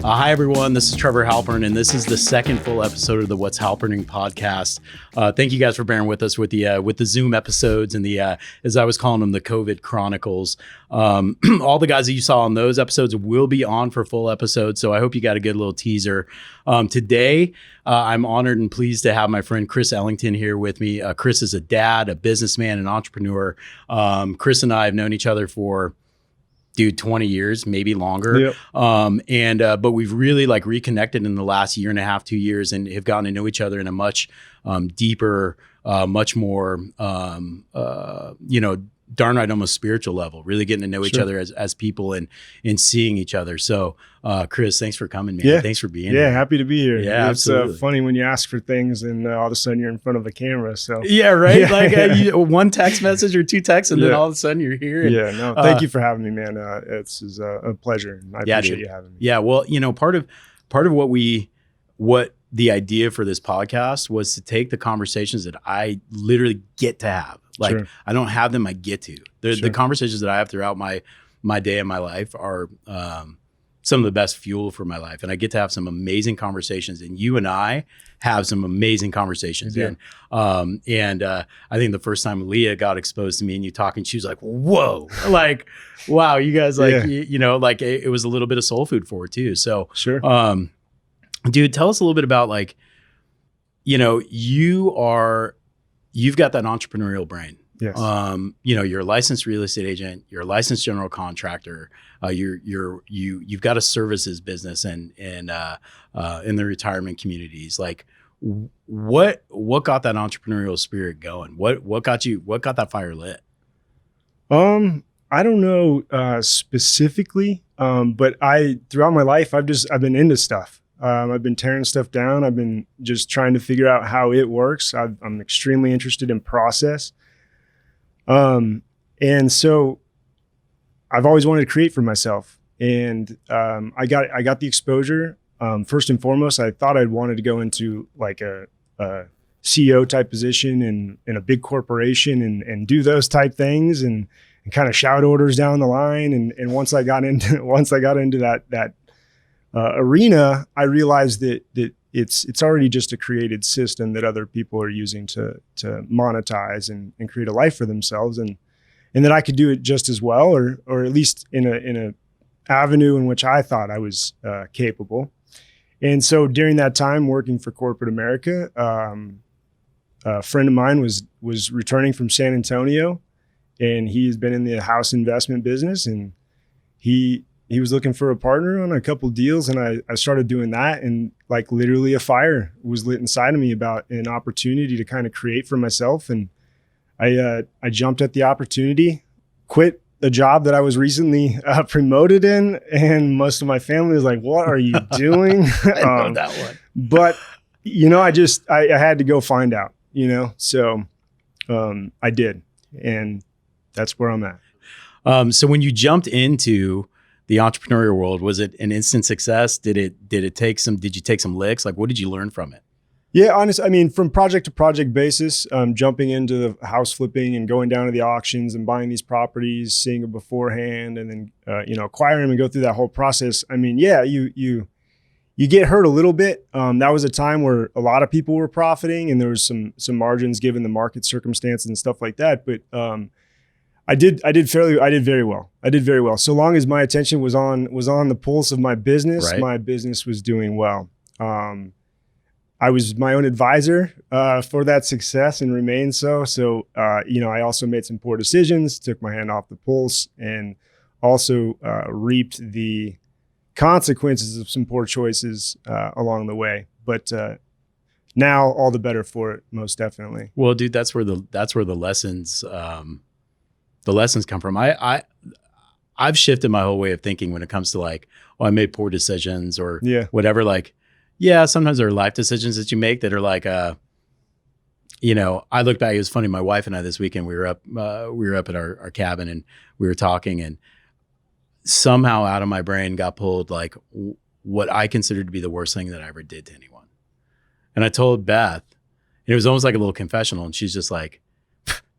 Hi, everyone. This is Trevor Halpern, and this is the second full episode of the What's Halperning podcast. Thank you guys for bearing with us with the Zoom episodes and the, as I was calling them, the COVID Chronicles. All the guys that you saw on those episodes will be on for full episodes, so I hope you got a good little teaser. Today, I'm honored and pleased to have my friend Chris Ellington here with me. Chris is a dad, a businessman, an entrepreneur. Chris and I have known each other for 20 years, maybe longer. Yep. But we've really reconnected in the last year and a half, 2 years, and have gotten to know each other in a much deeper, much more, darn right, almost spiritual level, really getting to know each other as people and seeing each other. So, Chris, thanks for coming, man. Yeah. Thanks for being here. Yeah, happy to be here. Yeah, it's absolutely. Funny when you ask for things and all of a sudden you're in front of a camera. So yeah, right. One text message or two texts, and then all of a sudden you're here. And, thank you for having me, man. It's a pleasure. And I appreciate you having me. Yeah, well, part of what the idea for this podcast was to take the conversations that I literally get to have. I don't have them, I get to. The conversations that I have throughout my day and my life are some of the best fuel for my life. And I get to have some amazing conversations. And you and I have some amazing conversations. Yeah. And I think the first time Leah got exposed to me and you talking, she was like, whoa, wow, you guys it was a little bit of soul food for her too. So dude, tell us a little bit about you've got that entrepreneurial brain. Yes. You're a licensed real estate agent, you're a licensed general contractor, you've got a services business and in the retirement communities. What got that entrepreneurial spirit going? What got that fire lit? I don't know specifically, but throughout my life I've been into stuff. I've been tearing stuff down. I've been just trying to figure out how it works. I'm extremely interested in process. And so I've always wanted to create for myself. And I got the exposure. First and foremost, I thought I'd wanted to go into a CEO type position in a big corporation and do those type things and kind of shout orders down the line. And once I got into that arena, I realized that it's already just a created system that other people are using to monetize and create a life for themselves, and that I could do it just as well, or at least in a avenue in which I thought I was capable. And so during that time working for corporate America, a friend of mine was returning from San Antonio, and he's been in the house investment business, and he was looking for a partner on a couple deals, and I started doing that, and literally a fire was lit inside of me about an opportunity to kind of create for myself. And I jumped at the opportunity, quit a job that I was recently promoted in, and most of my family was like, "What are you doing?" I know that one. But I had to go find out, so I did, and that's where I'm at. So when you jumped into the entrepreneurial world, was it an instant success? Did you take some licks? What did you learn from it? Yeah, honestly, I mean, from project to project basis, jumping into the house flipping and going down to the auctions and buying these properties, seeing them beforehand, and then acquiring them and go through that whole process. I mean, yeah, you get hurt a little bit. That was a time where a lot of people were profiting, and there was some margins given the market circumstances and stuff like that. But I did very well. So long as my attention was on the pulse of my business, right. My business was doing well. I was my own advisor for that success and remain so. So, I also made some poor decisions, took my hand off the pulse, and also reaped the consequences of some poor choices along the way. But now all the better for it, most definitely. Well, dude, that's where the lessons come from. I've shifted my whole way of thinking when it comes to I made poor decisions or whatever. Sometimes there are life decisions that you make that are I look back, it was funny. My wife and I this weekend, we were up at our cabin, and we were talking, and somehow out of my brain got pulled what I considered to be the worst thing that I ever did to anyone. And I told Beth, and it was almost like a little confessional, and she's just like,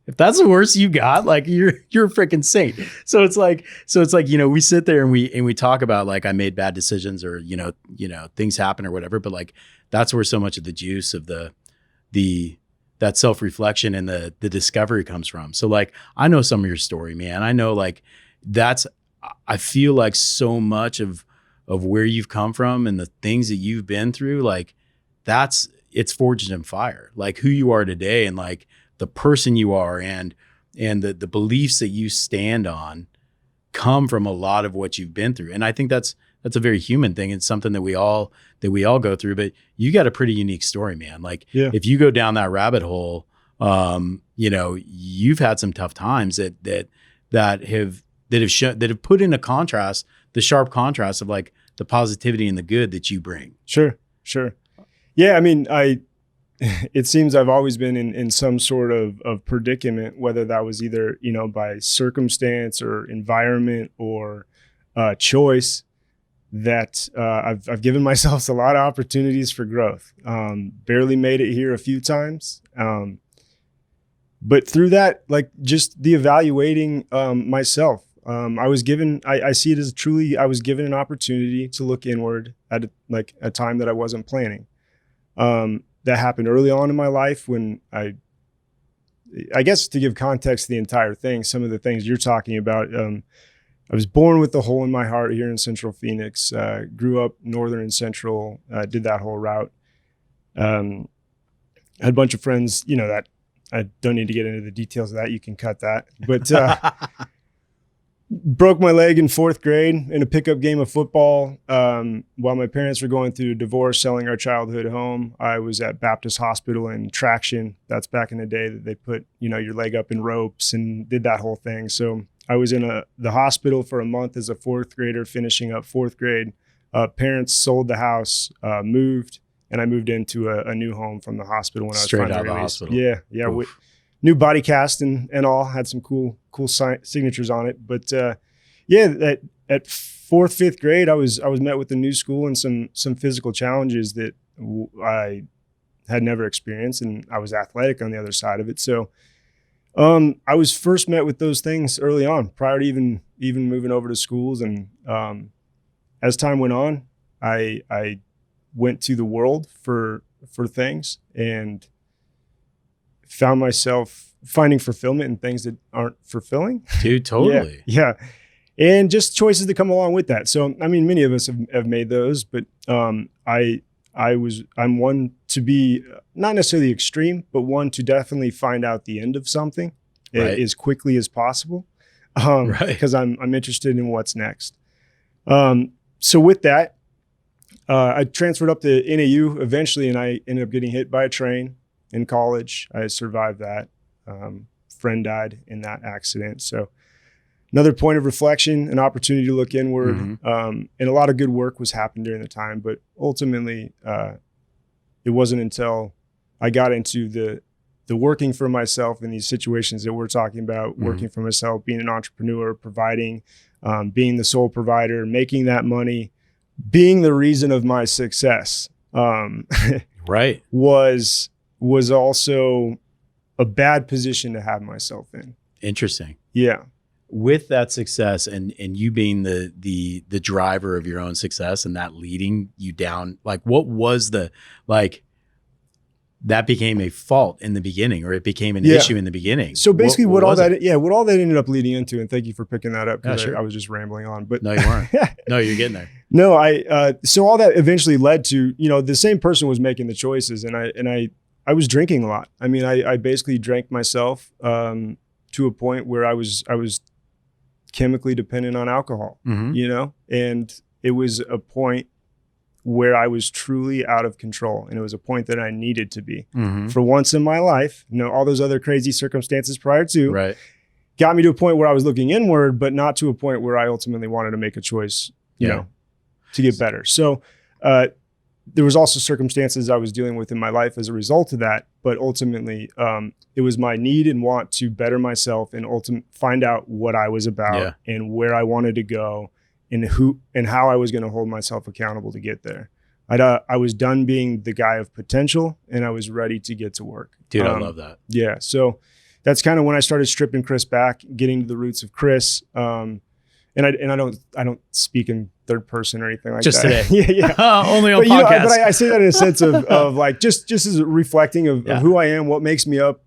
If that's the worst you got, like you're a freaking saint. So it's like, we sit there and we talk about like, I made bad decisions or, things happen or whatever, but like, that's where so much of the juice of that self-reflection and the discovery comes from. So like, I know some of your story, man. I know like I feel like so much of where you've come from and the things that you've been through, like it's forged in fire, like who you are today and like the person you are and the beliefs that you stand on come from a lot of what you've been through. And I think that's a very human thing. It's something that we all go through, but you got a pretty unique story, man. Like if you go down that rabbit hole, you've had some tough times that have put in a contrast, the sharp contrast of like the positivity and the good that you bring. Sure. Yeah. I mean, it seems I've always been in some sort of predicament, whether that was either, by circumstance or environment or choice, that I've given myself a lot of opportunities for growth. Barely made it here a few times. But through that, like just the evaluating myself, I see it as truly, I was given an opportunity to look inward at a time that I wasn't planning. That happened early on in my life when I guess to give context to the entire thing, some of the things you're talking about, I was born with a hole in my heart here in Central Phoenix, grew up northern and central, did that whole route. Had a bunch of friends, that I don't need to get into the details of that. You can cut that. But broke my leg in 4th grade in a pickup game of football. While my parents were going through a divorce, selling our childhood home, I was at Baptist Hospital in traction. That's back in the day that they put, your leg up in ropes and did that whole thing. So I was in the hospital for a month as a 4th grader, finishing up 4th grade. Parents sold the house, moved, and I moved into a new home from the hospital when I was straight finally out of the released. hospital. Yeah. New body cast and all, had some cool signatures on it. But at 4th, 5th grade, I was met with a new school and some physical challenges that I had never experienced, and I was athletic on the other side of it. So I was first met with those things early on, prior to even moving over to schools. And as time went on, I went to the world for things and found myself finding fulfillment in things that aren't fulfilling. Dude, totally. Yeah. And just choices that come along with that. So, I mean, many of us have made those, but I'm one to be not necessarily extreme, but one to definitely find out the end of something as quickly as possible. Because I'm interested in what's next. So with that, I transferred up to NAU eventually, and I ended up getting hit by a train in college. I survived that. Friend died in that accident. So another point of reflection, an opportunity to look inward. And a lot of good work was happening during the time, but ultimately it wasn't until I got into the working for myself in these situations that we're talking about, working for myself, being an entrepreneur, providing, being the sole provider, making that money, being the reason of my success, was also a bad position to have myself in. Interesting. Yeah. With that success and you being the driver of your own success and that leading you down, like what was that became a fault in the beginning, or it became an issue in the beginning? So basically what all that ended up leading into, and thank you for picking that up, because I was just rambling on, but no, you weren't. No, you're getting there. No, so all that eventually led to, the same person was making the choices, and I was drinking a lot. I mean, I basically drank myself to a point where I was chemically dependent on alcohol, and it was a point where I was truly out of control. And it was a point that I needed to be for once in my life. All those other crazy circumstances prior to got me to a point where I was looking inward, but not to a point where I ultimately wanted to make a choice, to get better. So, there was also circumstances I was dealing with in my life as a result of that, but ultimately it was my need and want to better myself and find out what I was about and where I wanted to go and who and how I was going to hold myself accountable to get there. I was done being the guy of potential, and I was ready to get to work. Dude, I love that. Yeah. So that's kind of when I started stripping Chris back, getting to the roots of Chris. And I don't speak in third person or anything like just that. Today. Yeah. Only on but, podcasts. But I say that in a sense of like, just as reflecting of who I am, what makes me up,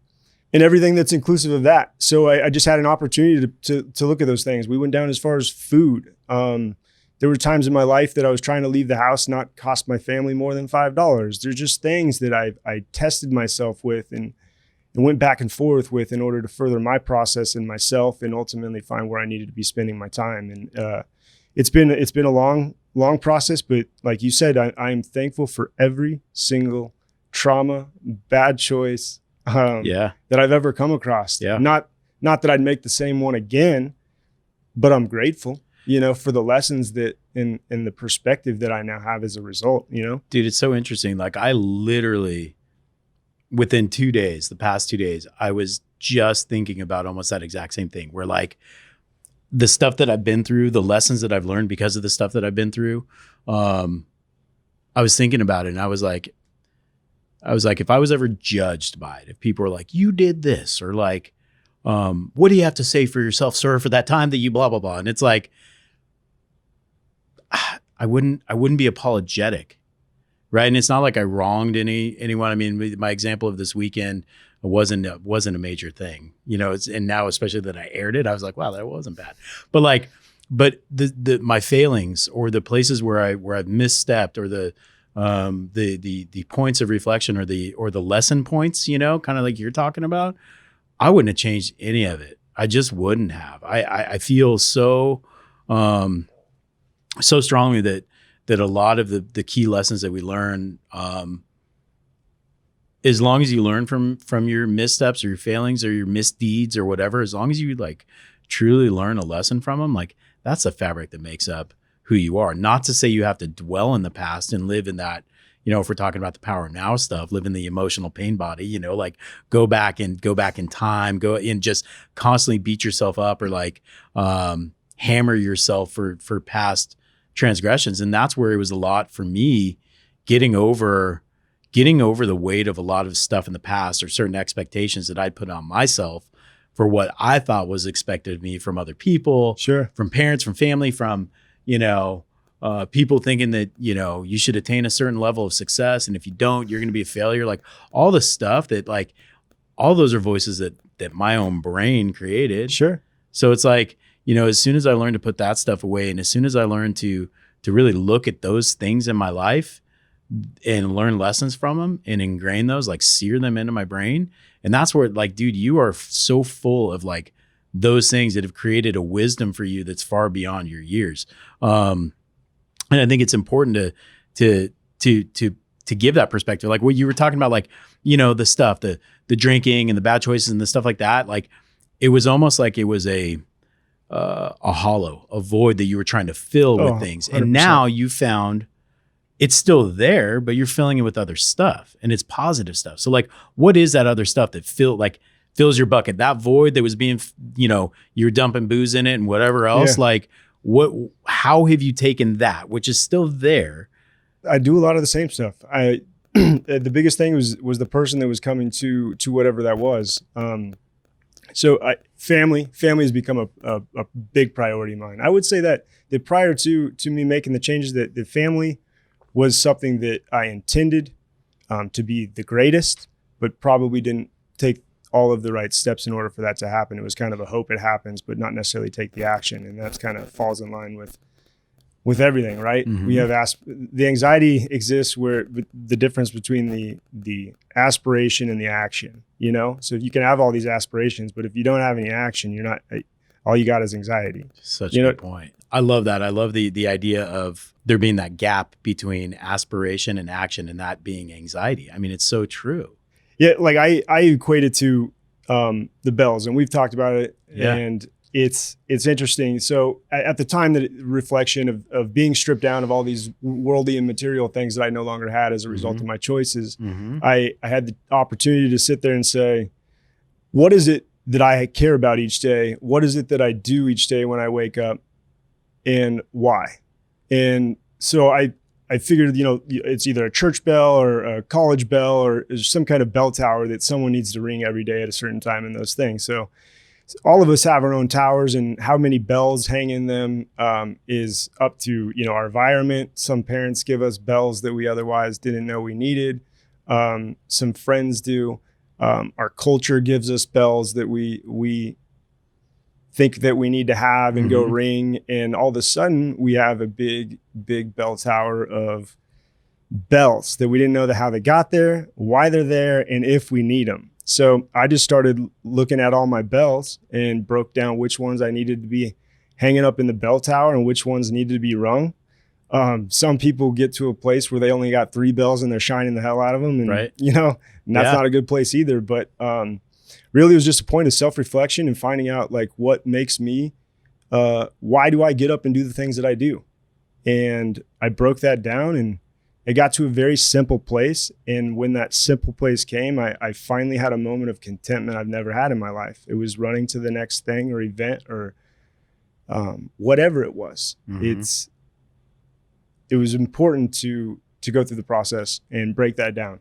and everything that's inclusive of that. So I just had an opportunity to look at those things. We went down as far as food. There were times in my life that I was trying to leave the house, not cost my family more than $5. There's just things that I tested myself with and went back and forth with in order to further my process and myself, and ultimately find where I needed to be spending my time. And it's been a long process, but like you said, I'm thankful for every single trauma, bad choice that I've ever come across. Yeah. Not that I'd make the same one again, but I'm grateful, for the lessons that in the perspective that I now have as a result, Dude, it's so interesting. Like I literally, within the past 2 days, I was just thinking about almost that exact same thing, where like the stuff that I've been through, the lessons that I've learned because of the stuff that I've been through. I was thinking about it, and I was like, if I was ever judged by it, if people were like, you did this, or like, what do you have to say for yourself, sir, for that time that you blah, blah, blah. And it's like, I wouldn't be apologetic. Right. And it's not like I wronged anyone. I mean, my example of this weekend wasn't a major thing, and now, especially that I aired it, I was like, wow, that wasn't bad. But my failings, or the places where I've misstepped, or the points of reflection, or the lesson points, kind of like you're talking about, I wouldn't have changed any of it. I just wouldn't have. I feel so strongly that a lot of the key lessons that we learn, as long as you learn from your missteps or your failings or your misdeeds or whatever, as long as you like truly learn a lesson from them, like that's the fabric that makes up who you are. Not to say you have to dwell in the past and live in that, if we're talking about the power now stuff, live in the emotional pain body, like go back in time, go and just constantly beat yourself up, or like hammer yourself for past transgressions. And that's where it was a lot for me, getting over the weight of a lot of stuff in the past, or certain expectations that I'd put on myself for what I thought was expected of me from other people, sure, from parents, from family, from, people thinking that, you should attain a certain level of success. And if you don't, you're going to be a failure. Like all the stuff that, like, all those are voices that my own brain created. Sure. So it's like, as soon as I learned to put that stuff away, and as soon as I learned to really look at those things in my life and learn lessons from them and ingrain those, like sear them into my brain. And that's where, like, dude, you are so full of like those things that have created a wisdom for you that's far beyond your years. And I think it's important to give that perspective. Like what you were talking about, like, the stuff, the drinking and the bad choices and the stuff like that. Like it was almost like it was a hollow, a void that you were trying to fill with things. 100%. And now you found it's still there, but you're filling it with other stuff, and it's positive stuff. So like, what is that other stuff that fills your bucket? That void that was being, you're dumping booze in it and whatever else. Yeah. Like how have you taken that, which is still there? I do a lot of the same stuff. The biggest thing was the person that was coming to whatever that was. So family has become a big priority of mine. I would say that prior to me making the changes, that the family was something that I intended to be the greatest, but probably didn't take all of the right steps in order for that to happen. It was kind of a hope it happens, but not necessarily take the action. And that's kind of falls in line with everything, right? Mm-hmm. We have the anxiety exists where the difference between the aspiration and the action, so you can have all these aspirations, but if you don't have any action, you're not, all you got is anxiety. Such a good point. I love that. I love the idea of there being that gap between aspiration and action, and that being anxiety. I mean, it's so true. Yeah. Like I equate it to the bells, and we've talked about it. Yeah. And it's interesting. So at the time, that reflection of being stripped down of all these worldly and material things that I no longer had as a result of my choices, I had the opportunity to sit there and say, what is it that I care about each day? What is it that I do each day when I wake up, and why? And so I figured, it's either a church bell or a college bell or some kind of bell tower that someone needs to ring every day at a certain time in those things. So all of us have our own towers, and how many bells hang in them is up to, our environment. Some parents give us bells that we otherwise didn't know we needed. Some friends do. Our culture gives us bells that we think that we need to have and go ring. And all of a sudden we have a big bell tower of bells that we didn't know how they got there, why they're there, and if we need them. So I just started looking at all my bells and broke down which ones I needed to be hanging up in the bell tower and which ones needed to be rung. Some people get to a place where they only got 3 bells and they're shining the hell out of them. And, right. And that's not a good place either. But really, it was just a point of self-reflection and finding out like what makes me, why do I get up and do the things that I do? And I broke that down and it got to a very simple place. And when that simple place came, I finally had a moment of contentment I've never had in my life. It was running to the next thing or event or whatever it was. It was important to go through the process and break that down.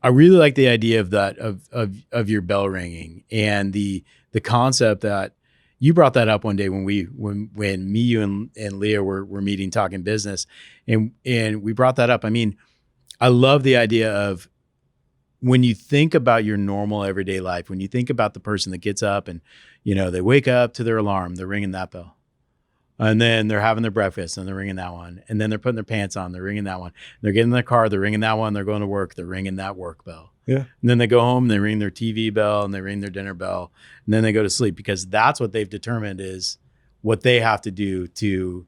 I really like the idea of that, of your bell ringing and the concept that you brought that up one day when me, you and Leah were meeting, talking business, and we brought that up. I mean, I love the idea of when you think about your normal everyday life, when you think about the person that gets up and, they wake up to their alarm, they're ringing that bell. And then they're having their breakfast and they're ringing that one. And then they're putting their pants on, they're ringing that one. They're getting in their car, they're ringing that one. They're going to work, they're ringing that work bell. Yeah. And then they go home, they ring their TV bell and they ring their dinner bell. And then they go to sleep because that's what they've determined is what they have to do to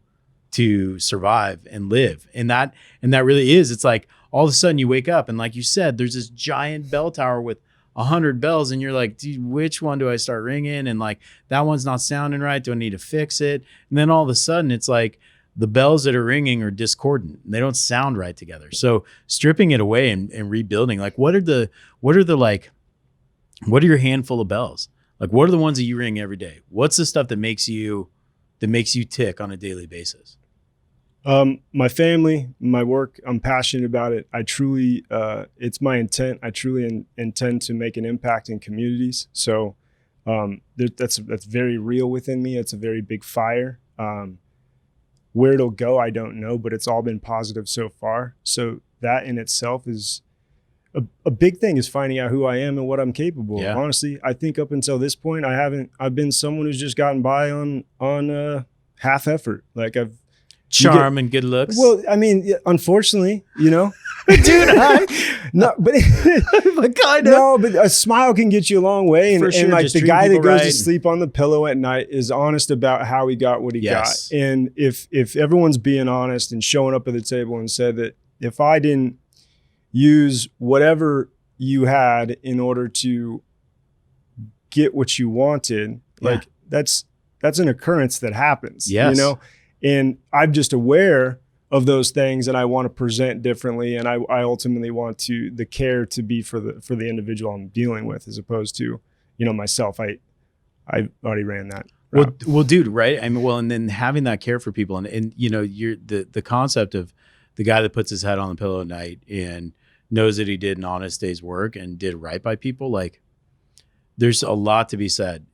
survive and live. And that really is, it's like all of a sudden you wake up and like you said, there's this giant bell tower with 100 bells and you're like, dude, which one do I start ringing? And like, that one's not sounding right. Do I need to fix it? And then all of a sudden it's like the bells that are ringing are discordant. They don't sound right together. So stripping it away and rebuilding, like what are your handful of bells? Like, what are the ones that you ring every day? What's the stuff that makes you tick on a daily basis? My family, my work, I'm passionate about it. I truly, it's my intent. I truly intend to make an impact in communities. So, that's very real within me. It's a very big fire. Where it'll go, I don't know, but it's all been positive so far. So that in itself is a big thing, is finding out who I am and what I'm capable of. Honestly, I think up until this point, I've been someone who's just gotten by on half effort. Like charm and good looks. Well, I mean, unfortunately, dude, no, but kind of. No, but a smile can get you a long way. And, sure, and like the guy that goes right. to sleep on the pillow at night is honest about how he got what he got. And if everyone's being honest and showing up at the table and said that if I didn't use whatever you had in order to get what you wanted, like that's an occurrence that happens. Yes. And I'm just aware of those things and I want to present differently. And I ultimately want the care to be for the individual I'm dealing with, as opposed to, myself. I already ran that route. Well, dude, right. I mean, and then having that care for people and you're the concept of the guy that puts his head on the pillow at night and knows that he did an honest day's work and did right by people. Like, there's a lot to be said.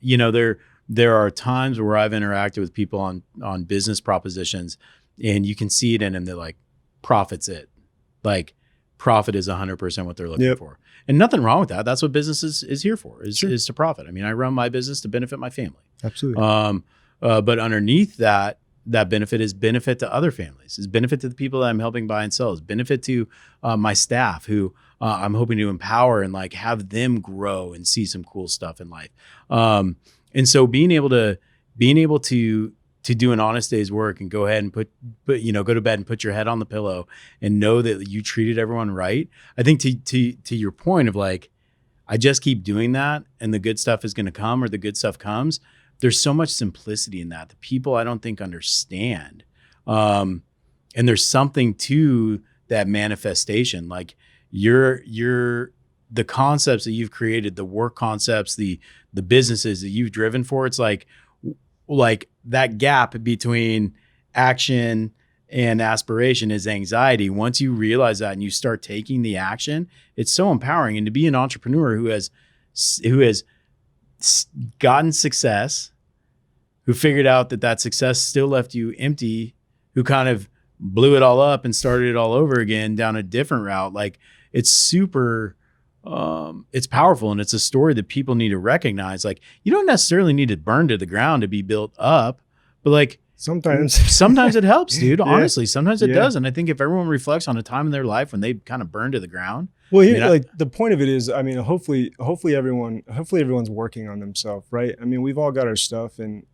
There are times where I've interacted with people on business propositions and you can see it in them. They're like, profit's it. Like, profit is 100% what they're looking for. And nothing wrong with that. That's what business is here for, is to profit. I mean, I run my business to benefit my family. Absolutely. But underneath that benefit is benefit to other families, is benefit to the people that I'm helping buy and sell, is benefit to my staff who I'm hoping to empower and like have them grow and see some cool stuff in life. And so being able to do an honest day's work and go ahead and go to bed and put your head on the pillow and know that you treated everyone right. I think to your point of like, I just keep doing that and the good stuff is going to come, or the good stuff comes. There's so much simplicity in that people I don't think understand. And there's something to that manifestation. Like the concepts that you've created, the work concepts, the businesses that you've driven for, it's like that gap between action and aspiration is anxiety. Once you realize that and you start taking the action, it's so empowering. And to be an entrepreneur who has gotten success, who figured out that success still left you empty, who kind of blew it all up and started it all over again down a different route. Like, it's super, it's powerful, and it's a story that people need to recognize. Like, you don't necessarily need to burn to the ground to be built up, but like, sometimes it helps, dude. Yeah. Honestly, sometimes it does. And I think if everyone reflects on a time in their life when they kind of burned to the ground. Well, here, like the point of it is, I mean, hopefully everyone's working on themselves, right? I mean, we've all got our stuff, and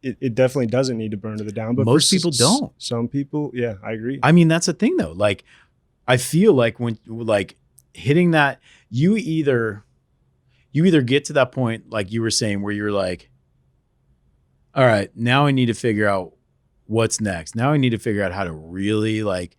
it definitely doesn't need to burn to the down. But most people don't. Some people, yeah, I agree. I mean, that's the thing though. Like, I feel like when like hitting that, you either get to that point, like you were saying, where you're like, all right, now I need to figure out what's next. Now I need to figure out how to really like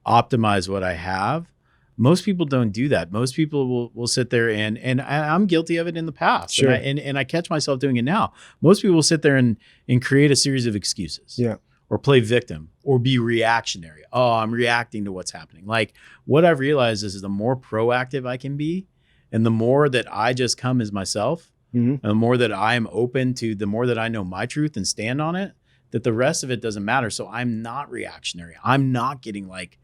optimize what I have. Most people don't do that. Most people will sit there and I'm guilty of it in the past. Sure. And I catch myself doing it now. Most people will sit there and create a series of excuses. Yeah. Or play victim or be reactionary. Oh, I'm reacting to what's happening. Like, what I've realized is the more proactive I can be, and the more that I just come as myself, and the more that I'm open to, the more that I know my truth and stand on it, that the rest of it doesn't matter. So I'm not reactionary. I'm not getting like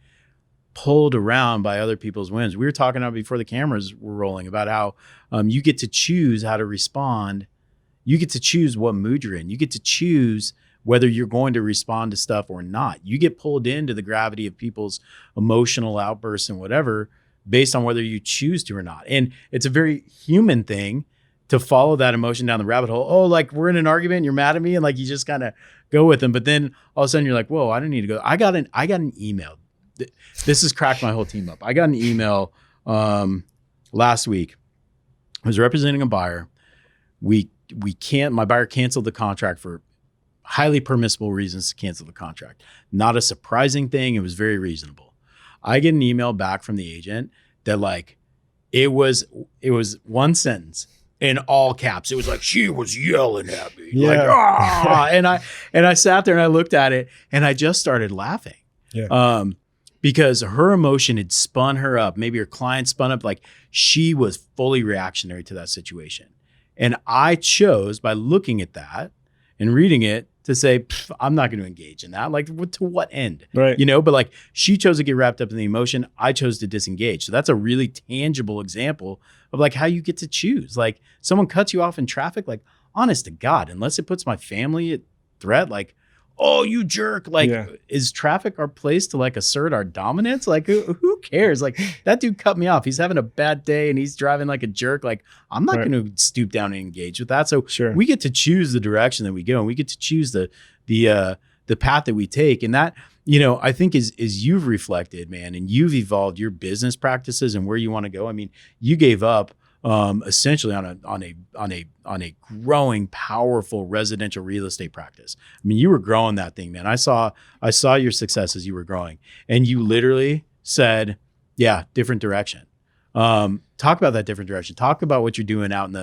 pulled around by other people's whims. We were talking about before the cameras were rolling about how you get to choose how to respond. You get to choose what mood you're in. You get to choose whether you're going to respond to stuff or not. You get pulled into the gravity of people's emotional outbursts and whatever based on whether you choose to or not. And it's a very human thing to follow that emotion down the rabbit hole. Oh, like we're in an argument and you're mad at me, and like you just kind of go with them. But then all of a sudden you're like, whoa, I don't need to go. I got an email. This has cracked my whole team up. I got an email last week. I was representing a buyer. My buyer canceled the contract for highly permissible reasons to cancel the contract. Not a surprising thing. It was very reasonable. I get an email back from the agent that like, it was one sentence in all caps. It was like, she was yelling at me. Yeah. Like, ah. and I sat there and I looked at it and I just started laughing. Yeah. Because her emotion had spun her up. Maybe her client spun up, like she was fully reactionary to that situation. And I chose, by looking at that and reading it, to say, I'm not going to engage in that. Like, to what end? Right. You know, but like, she chose to get wrapped up in the emotion. I chose to disengage. So that's a really tangible example of like how you get to choose. Like, someone cuts you off in traffic, like, honest to God, unless it puts my family at threat, like, oh, you jerk. Like, is traffic our place to like assert our dominance? Like, who cares? Like, that dude cut me off. He's having a bad day and he's driving like a jerk. Like, I'm not going to stoop down and engage with that. So we get to choose the direction that we go, and we get to choose the path that we take. And that, you know, I think is you've reflected, man, and you've evolved your business practices and where you want to go. I mean, you gave up essentially on a growing, powerful residential real estate practice. I mean, you were growing that thing, man. I saw your success as you were growing, and you literally said, yeah, different direction. Talk about that different direction. Talk about what you're doing out in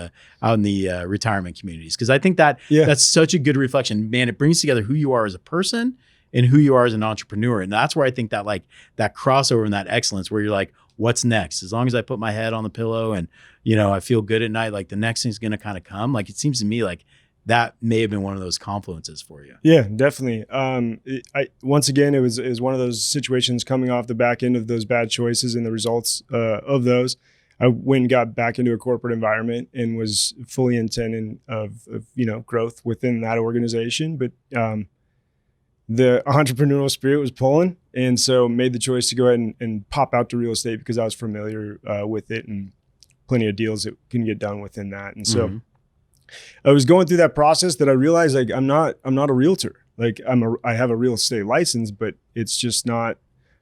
the retirement communities. Cause I think that's such a good reflection, man. It brings together who you are as a person and who you are as an entrepreneur. And that's where I think that like that crossover and that excellence, where you're like, what's next? As long as I put my head on the pillow and, you know, I feel good at night, like the next thing's going to kind of come. Like, it seems to me like that may have been one of those confluences for you. Yeah, definitely. Once again, it was one of those situations coming off the back end of those bad choices and the results of those. I went and got back into a corporate environment and was fully intending of you know, growth within that organization. But the entrepreneurial spirit was pulling, and so made the choice to go ahead and pop out to real estate because I was familiar with it, and plenty of deals that can get done within that. And so I was going through that process that I realized, like, I'm not a realtor. Like, I have a real estate license, but it's just not,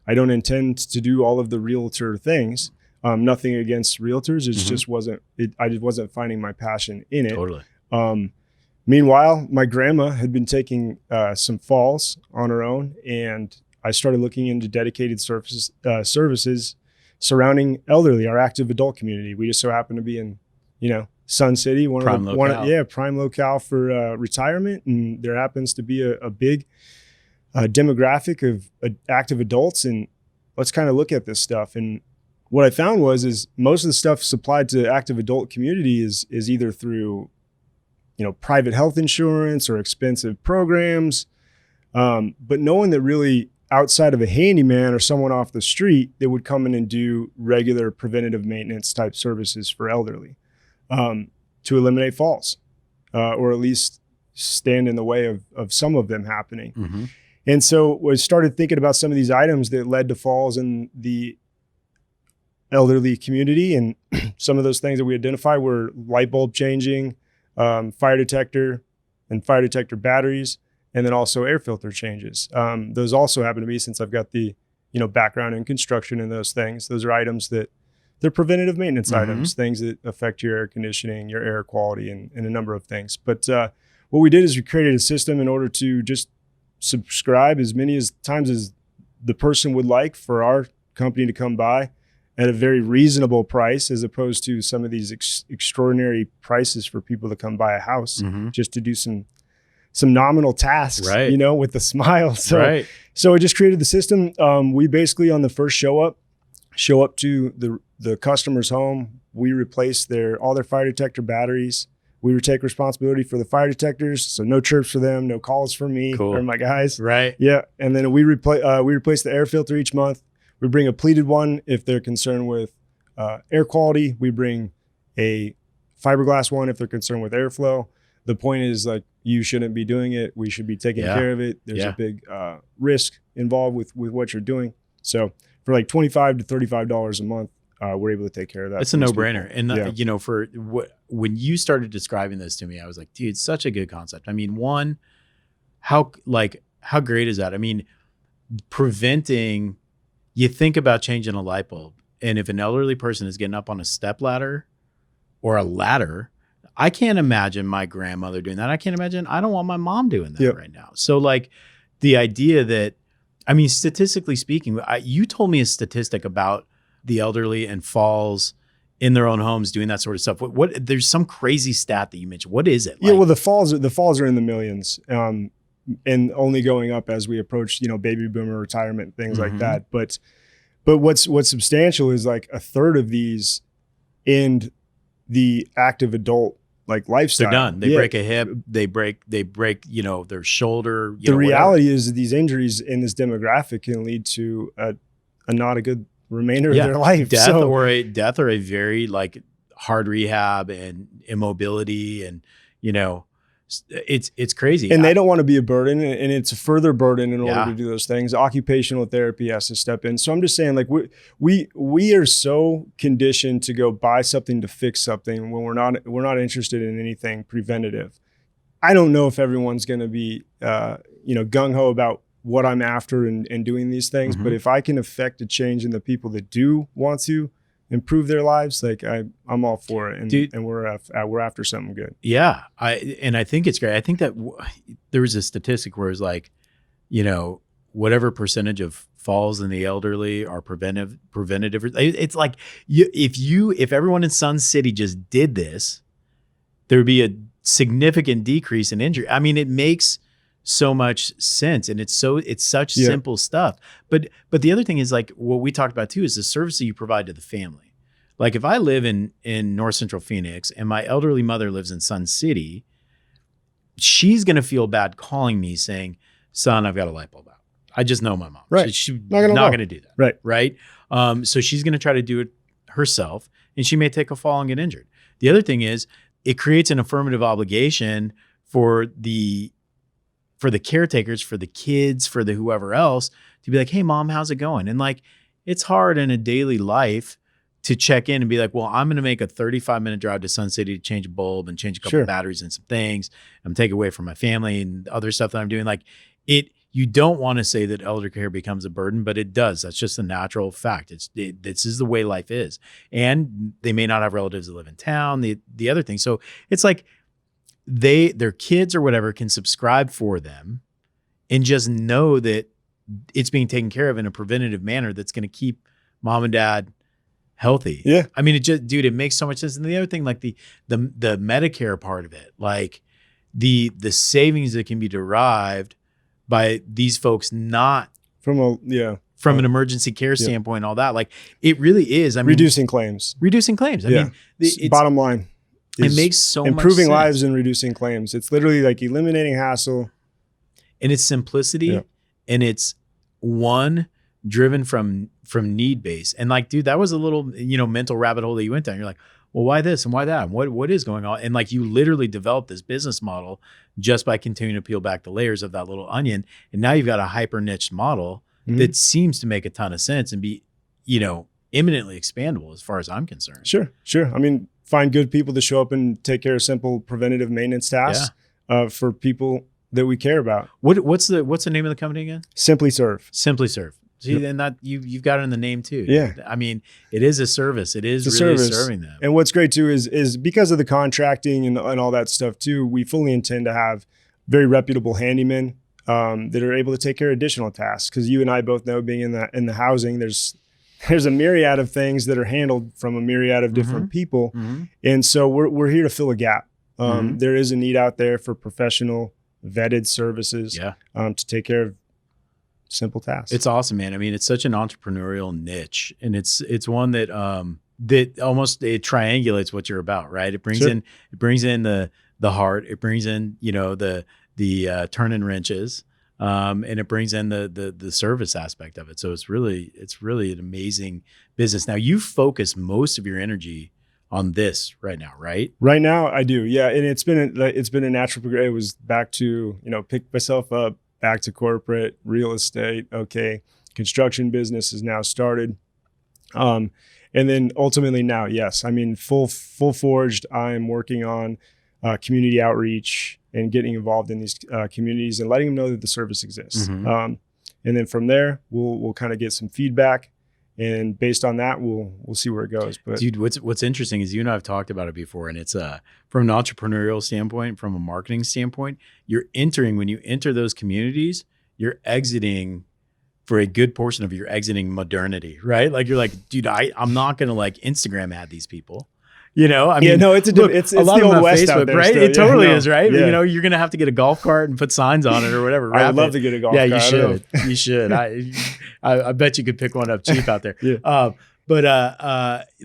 I don't intend to do all of the realtor things. Nothing against realtors. It just wasn't, I just wasn't finding my passion in it. Totally. Meanwhile, my grandma had been taking some falls on her own, and I started looking into dedicated services surrounding elderly, our active adult community. We just so happen to be in, you know, Sun City, prime locale for retirement, and there happens to be a big demographic of active adults, and let's kind of look at this stuff. And what I found is most of the stuff supplied to the active adult community is either through, private health insurance or expensive programs. But no one that really, outside of a handyman or someone off the street, that would come in and do regular preventative maintenance type services for elderly, to eliminate falls, or at least stand in the way of some of them happening. Mm-hmm. And so we started thinking about some of these items that led to falls in the elderly community. And some of those things that we identified were light bulb changing, fire detector and fire detector batteries, and then also air filter changes. Those also happen to be, since I've got the background in construction and those things, those are items that they're preventative maintenance items, things that affect your air conditioning, your air quality, and a number of things. But what we did is we created a system in order to just subscribe as many times as the person would like for our company to come by at a very reasonable price, as opposed to some of these extraordinary prices for people to come buy a house just to do some nominal tasks, right, with a smile. So, so we just created the system. We basically, on the first show up to the customer's home, we replace all their fire detector batteries. We would take responsibility for the fire detectors, so no chirps for them, no calls for me or my guys. Right. Yeah, and then we replace the air filter each month. We bring a pleated one if they're concerned with air quality. We bring a fiberglass one if they're concerned with airflow. The point is, like, you shouldn't be doing it. We should be taking care of it. There's a big risk involved with what you're doing. So for like $25 to $35 a month, we're able to take care of that. It's a no-brainer. And when you started describing this to me, I was like, dude, such a good concept. I mean, one, how great is that? I mean, preventing, you think about changing a light bulb, and if an elderly person is getting up on a step ladder or a ladder, I can't imagine my grandmother doing that. I don't want my mom doing that right now. So like the idea that, I mean, statistically speaking, you told me a statistic about the elderly and falls in their own homes doing that sort of stuff. What there's some crazy stat that you mentioned. What is it? Yeah, well, the falls are in the millions, and only going up as we approach, baby boomer retirement, things like that. But what's substantial is like a third of these end the active adult lifestyle. They're done. They break a hip. They break, their shoulder. The reality is that these injuries in this demographic can lead to a not a good remainder of their life. Death or a very hard rehab and immobility, and it's crazy. And they don't want to be a burden, and it's a further burden in order to do those things. Occupational therapy has to step in. So I'm just saying, we are so conditioned to go buy something to fix something when we're not interested in anything preventative. I don't know if everyone's going to be gung ho about what I'm after and doing these things, but if I can affect a change in the people that do want to improve their lives, I'm all for it, and dude, and we're after something good. Yeah, I think it's great. I think that there was a statistic where it's whatever percentage of falls in the elderly are preventative. It's like if everyone in Sun City just did this, there would be a significant decrease in injury. I mean, it makes so much sense, and it's such simple stuff. But the other thing is what we talked about too is the service that you provide to the family. Like if I live in North Central Phoenix and my elderly mother lives in Sun City, she's gonna feel bad calling me saying, "Son, I've got a light bulb out." I just know my mom. Right. She's not gonna do that. Right. So she's gonna try to do it herself, and she may take a fall and get injured. The other thing is it creates an affirmative obligation for the caretakers, for the kids, for the whoever else to be like, "Hey mom, how's it going?" And it's hard in a daily life to check in and be like, "Well, I'm going to make a 35-minute drive to Sun City to change a bulb and change a couple of batteries and some things. I'm taking away from my family and other stuff that I'm doing." You don't want to say that elder care becomes a burden, but it does. That's just a natural fact. This is the way life is. And they may not have relatives that live in town, the other thing. So it's like, their kids or whatever can subscribe for them and just know that it's being taken care of in a preventative manner that's going to keep mom and dad healthy. Yeah. I mean, it makes so much sense. And the other thing, the Medicare part of it, the savings that can be derived by these folks not from an emergency care standpoint, all that. Like it really is. I mean, reducing claims. I mean, it's bottom line. It makes so much sense. Improving lives and reducing claims. It's literally like eliminating hassle. And it's simplicity, and it's driven from need base. And like, dude, that was a little, mental rabbit hole that you went down. You're like, well, why this and why that? And what is going on? And like, you literally developed this business model just by continuing to peel back the layers of that little onion. And now you've got a hyper niche model that seems to make a ton of sense and be, imminently expandable as far as I'm concerned. Sure. I mean, find good people to show up and take care of simple preventative maintenance tasks for people that we care about. What's the name of the company again? Simply Serve. See, and that you've got it in the name too. Yeah. I mean, it is a service. It is really serving them. And what's great too is because of the contracting and all that stuff too, we fully intend to have very reputable handymen that are able to take care of additional tasks. Because you and I both know, being in the housing, there's a myriad of things that are handled from a myriad of different people, and so we're here to fill a gap. There is a need out there for professional, vetted services to take care of simple tasks. It's awesome, man. I mean, it's such an entrepreneurial niche, and it's one that that almost it triangulates what you're about, right? It brings in the heart, it brings in the turning wrenches, and it brings in the service aspect of it. So it's really an amazing business. Now you focus most of your energy on this right now, right? Right now I do, yeah. And it's been a natural progression. It was back to pick myself up, back to corporate, real estate. Okay, construction business is now started, and then ultimately now, yes, I mean full forged. I'm working on community outreach and getting involved in these communities and letting them know that the service exists. And then from there, we'll kind of get some feedback, and based on that, we'll see where it goes. But dude, what's interesting is you and I have talked about it before, and it's from an entrepreneurial standpoint, from a marketing standpoint, when you enter those communities, you're exiting. For a good portion of it, you're exiting modernity, right? Like you're like, dude, I'm not gonna like Instagram ad these people. I mean, it's a lot the old West Facebook, out there, right? still. It totally is, right? Yeah. But, you're gonna have to get a golf cart and put signs on it or whatever. I would love to get a golf cart. Yeah, you should. You should. I bet you could pick one up cheap out there.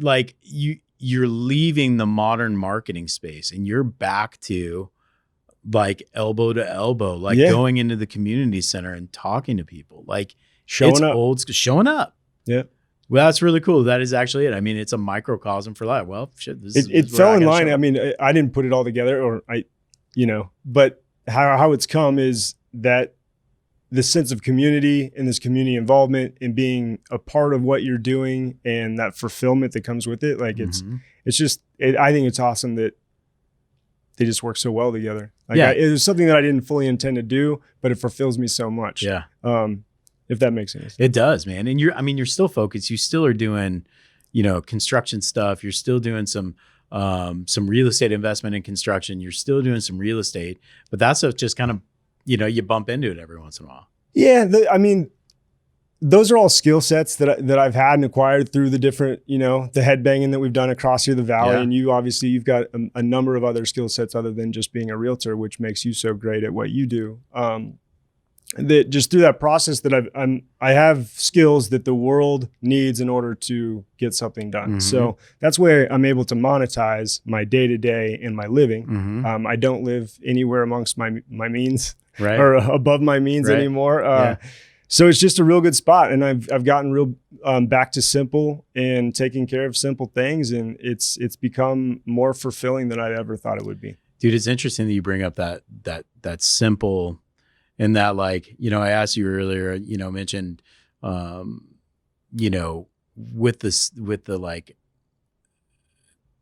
Like you're leaving the modern marketing space and you're back to like elbow to elbow, like going into the community center and talking to people, like showing up. Yeah. Well, that's really cool. That is actually it. I mean, it's a microcosm for life. Well, shit, it fell in line. I mean, I didn't put it all together, but how it's come is that the sense of community and this community involvement and being a part of what you're doing and that fulfillment that comes with it. Like it's just, I think it's awesome that they just work so well together. Like it was something that I didn't fully intend to do, but it fulfills me so much. Yeah. If that makes sense. It does, man. And you're still focused. You still are doing, construction stuff. You're still doing some real estate investment in construction. You're still doing some real estate, but that's just kind of, you bump into it every once in a while. Yeah. Those are all skill sets that I've had and acquired through the different, the headbanging that we've done across here, the Valley. And you've got a number of other skill sets other than just being a realtor, which makes you so great at what you do. That just through that process that I have skills that the world needs in order to get something done. So that's where I'm able to monetize my day-to-day and my living. I don't live anywhere amongst my means or above my means anymore. So it's just a real good spot. And I've gotten real back to simple and taking care of simple things. And it's become more fulfilling than I ever thought it would be. Dude, it's interesting that you bring up that simple. And that, like, I asked you earlier, mentioned, with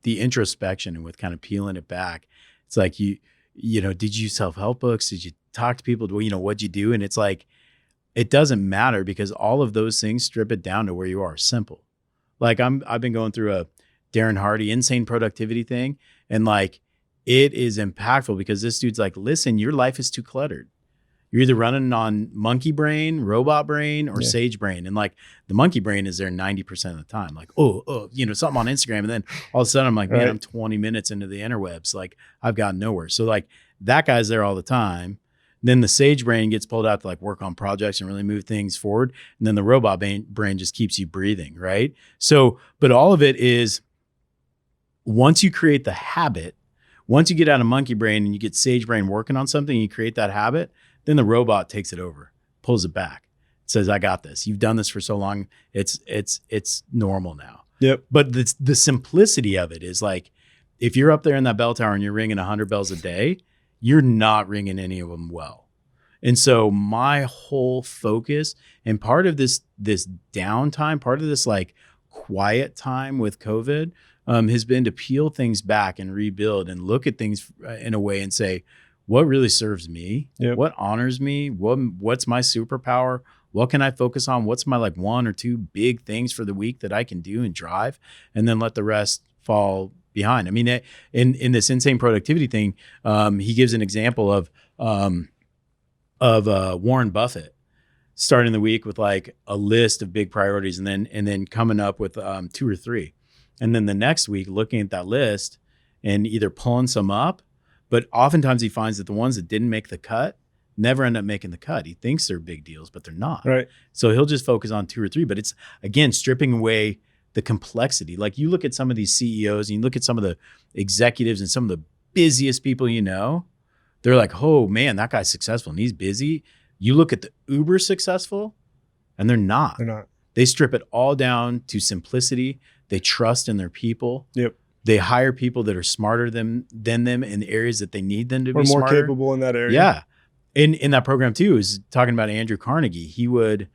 the introspection and with kind of peeling it back, it's like, did you self-help books? Did you talk to people? What'd you do? And it's like, it doesn't matter because all of those things strip it down to where you are, simple. Like I've been going through a Darren Hardy insane productivity thing. And like, it is impactful because this dude's like, listen, your life is too cluttered. You're either running on monkey brain, robot brain, or sage brain. And like the monkey brain is there 90% of the time. Like, something on Instagram. And then all of a sudden I'm like, man, I'm 20 minutes into the interwebs. Like I've gotten nowhere. So like that guy's there all the time. Then the sage brain gets pulled out to like work on projects and really move things forward. And then the robot brain just keeps you breathing, right? So, but all of it is, once you create the habit, once you get out of monkey brain and you get sage brain working on something, and you create that habit, then the robot takes it over, pulls it back, says, I got this. You've done this for so long. It's normal now. Yep. But the simplicity of it is like, if you're up there in that bell tower and you're ringing 100 bells a day, you're not ringing any of them well. And so my whole focus, and part of this downtime, part of this like quiet time with COVID, has been to peel things back and rebuild and look at things in a way and say, what really serves me? Yep. What honors me? What's my superpower? What can I focus on? What's my like 1 or 2 big things for the week that I can do and drive, and then let the rest fall behind? I mean, in this insane productivity thing, he gives an example of Warren Buffett starting the week with like a list of big priorities, and then coming up with 2 or 3, and then the next week looking at that list and either pulling some up, but oftentimes he finds that the ones that didn't make the cut never end up making the cut. He thinks they're big deals, but they're not. Right. So he'll just focus on 2 or 3, but it's, again, stripping away the complexity. Like, you look at some of these CEOs and you look at some of the executives and some of the busiest people, they're like, oh man, that guy's successful and he's busy. You look at the uber successful and they're not. They strip it all down to simplicity. They trust in their people. Yep. They hire people that are smarter than them in the areas that they need them to be more smarter. Capable in that area. Yeah. In that program too, is talking about Andrew Carnegie. He would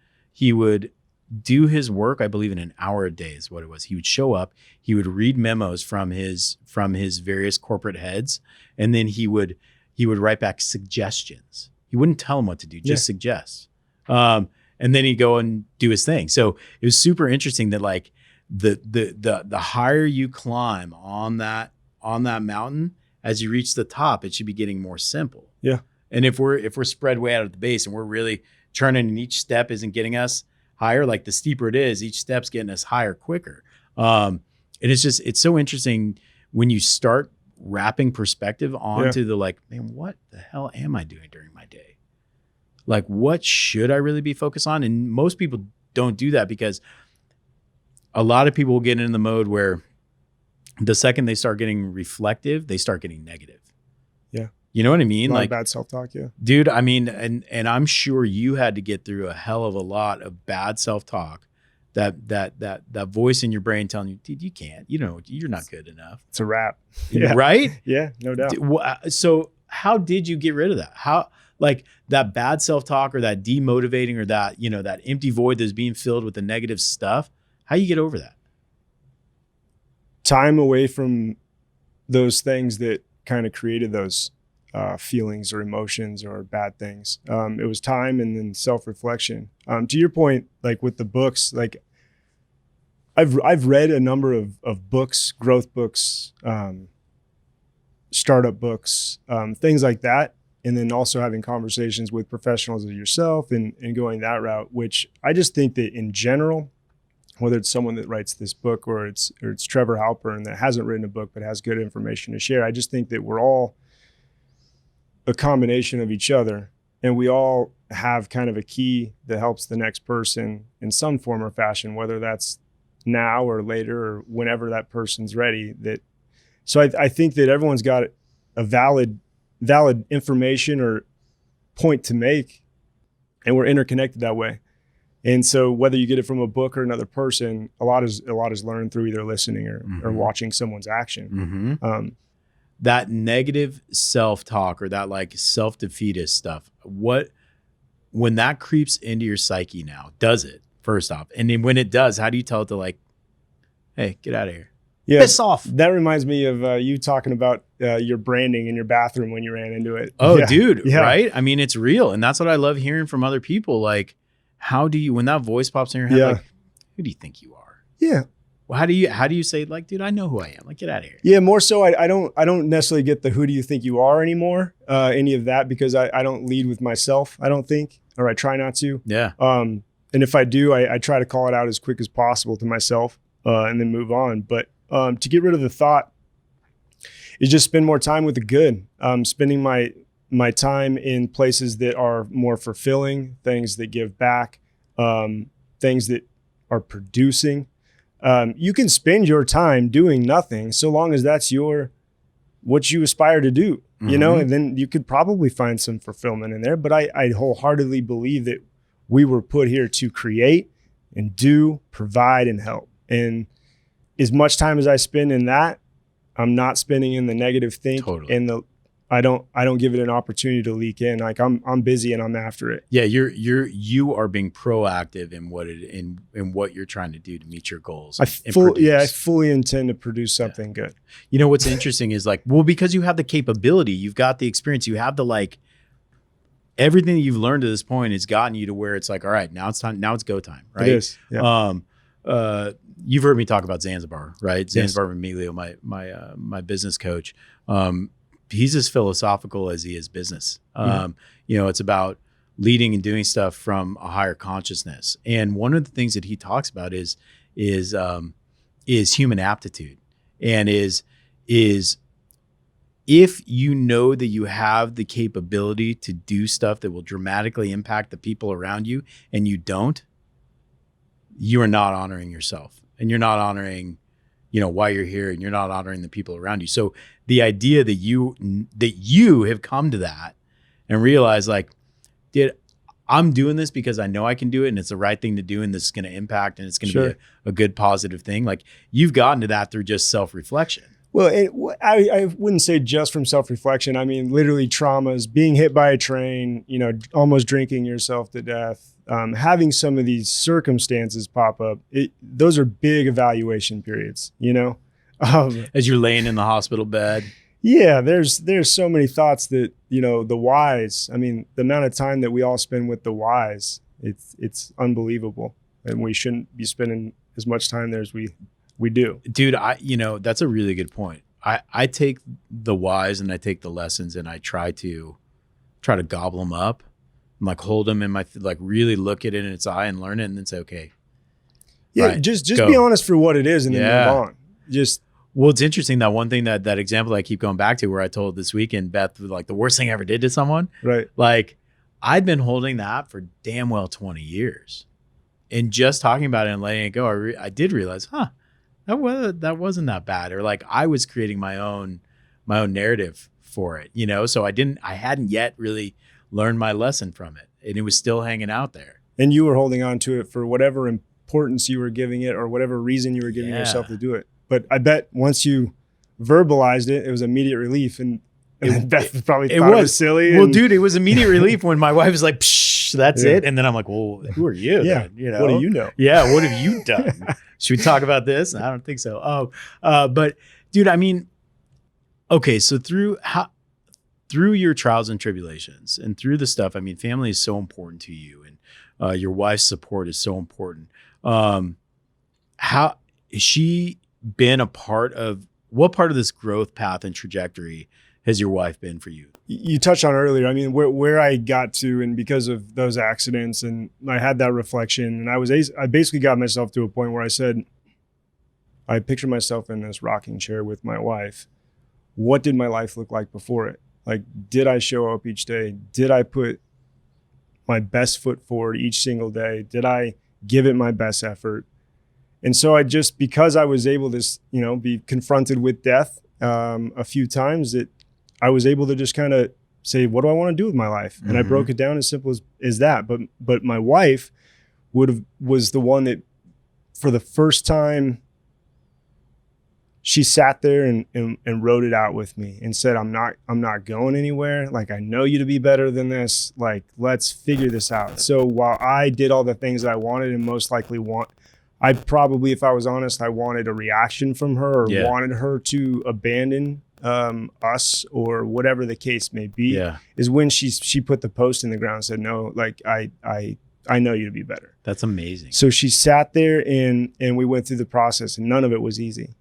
do his work, I believe, in an hour a day is what it was. He would show up, he would read memos from his various corporate heads, and then he would write back suggestions. He wouldn't tell them what to do, just suggest. And then he'd go and do his thing. So it was super interesting that like the higher you climb on that mountain, as you reach the top, it should be getting more simple. Yeah. And if we're spread way out at the base and we're really churning, and each step isn't getting us higher, like the steeper it is, each step's getting us higher quicker. And it's so interesting when you start wrapping perspective onto the like, man, what the hell am I doing during my day? Like, what should I really be focused on? And most people don't do that, because a lot of people will get in the mode where the second they start getting reflective, they start getting negative. Yeah. You know what I mean? Like bad self-talk. Yeah. Dude, I mean, and I'm sure you had to get through a hell of a lot of bad self-talk, that voice in your brain telling you, dude, you can't, you're not good enough. It's a wrap. Yeah. Right? Yeah, no doubt. So how did you get rid of that? How, like, that bad self-talk, or that demotivating, or that, that empty void that's being filled with the negative stuff? How you get over that? Time away from those things that kind of created those feelings or emotions or bad things. It was time, and then self-reflection. To your point, like with the books, like I've read a number of books, growth books, startup books, things like that. And then also having conversations with professionals as yourself and going that route, which I just think that in general, whether it's someone that writes this book or it's Trevor Halpern that hasn't written a book but has good information to share, I just think that we're all a combination of each other, and we all have kind of a key that helps the next person in some form or fashion, whether that's now or later or whenever that person's ready. So I think that everyone's got a valid information or point to make, and we're interconnected that way. And so whether you get it from a book or another person, a lot is learned through either listening or watching someone's action. Mm-hmm. That negative self-talk, or that like self-defeatist stuff, when that creeps into your psyche now, does it, first off? And then when it does, how do you tell it to like, hey, get out of here? Yeah, piss off. That reminds me of you talking about your branding in your bathroom when you ran into it. Oh, yeah. Dude, yeah. Right? I mean, it's real. And that's what I love hearing from other people. Like, how do you, when that voice pops in your head, like, who do you think you are? Yeah. Well, how do you say, like, dude, I know who I am. Like, get out of here. Yeah, more so I don't necessarily get the who do you think you are anymore, any of that, because I don't lead with myself, I don't think, or I try not to. Yeah. And if I do, I try to call it out as quick as possible to myself and then move on. But to get rid of the thought is just spend more time with the good. Spending my my time in places that are more fulfilling, things that give back, things that are producing. You can spend your time doing nothing so long as that's what you aspire to do, you know, and then you could probably find some fulfillment in there. But I wholeheartedly believe that we were put here to create and do, provide, and help. And as much time as I spend in that, I'm not spending in the negative think and I don't give it an opportunity to leak in. Like I'm busy and I'm after it. Yeah, you are being proactive in what you're trying to do to meet your goals. I fully intend to produce something good. You know what's interesting is like, well, because you have the capability, you've got the experience, you have the like everything that you've learned to this point has gotten you to where it's like, all right, now it's time, now it's go time, right? It is. Yeah. You've heard me talk about Zanzibar, right? Zanzibar Emilio, my business coach. He's as philosophical as he is business. You know, it's about leading and doing stuff from a higher consciousness. And one of the things that he talks about is human aptitude, and is if you know that you have the capability to do stuff that will dramatically impact the people around you, and you don't, you are not honoring yourself, and you're not honoring, you know, why you're here, and you're not honoring the people around you. So the idea that you have come to that and realize like, I'm doing this because I know I can do it and it's the right thing to do, and this is going to impact, and it's going to be a good positive thing. Like, you've gotten to that through just self-reflection. Well, I wouldn't say just from self-reflection. I mean, literally traumas, being hit by a train, you know, almost drinking yourself to death, having some of these circumstances pop up. Those are big evaluation periods, you know? As you're laying in the hospital bed. Yeah, there's so many thoughts that, you know, the whys. I mean, the amount of time that we all spend with the whys, it's unbelievable. And we shouldn't be spending as much time there as we do. Dude, that's a really good point. I take the whys and I take the lessons and I try to gobble them up. I'm like, hold them in my, like, really look at it in its eye and learn it, and then say, okay. Yeah, right, just be honest for what it is and then move on. Well, it's interesting, that one thing, that example I keep going back to, where I told this weekend, Beth, like, the worst thing I ever did to someone. Right. Like, I'd been holding that for damn well 20 years. And just talking about it and letting it go, I did realize, that wasn't that bad. Or like, I was creating my own narrative for it, you know? So I hadn't yet really learned my lesson from it. And it was still hanging out there. And you were holding on to it for whatever importance you were giving it, or whatever reason you were giving yourself to do it. But I bet once you verbalized it, it was immediate relief. And Beth probably thought it was silly. Well, dude, it was immediate relief when my wife was like, psh, that's it. And then I'm like, well, who are you? Yeah. Then? You know? What do you know? Yeah. What have you done? Should we talk about this? I don't think so. But dude, I mean, okay. So through your trials and tribulations and through the stuff, I mean, family is so important to you, and your wife's support is so important. How has she been a part of, what part of this growth path and trajectory has your wife been for you? You touched on earlier. I mean, where I got to, and because of those accidents, and I had that reflection, and I basically got myself to a point where I said, I pictured myself in this rocking chair with my wife. What did my life look like before it? Like, did I show up each day? Did I put my best foot forward each single day? Did I give it my best effort? And so because I was able to, you know, be confronted with death a few times, that I was able to just kind of say, what do I want to do with my life? And I broke it down as simple as that. But my wife was the one that, for the first time, she sat there and wrote it out with me and said, I'm not going anywhere. Like, I know you to be better than this. Like, let's figure this out. So while I did all the things that I wanted, and most likely I probably, if I was honest, I wanted a reaction from her, or wanted her to abandon us, or whatever the case may be, is when she put the post in the ground and said, no, like, I know you to be better. That's amazing. So she sat there and we went through the process, and none of it was easy.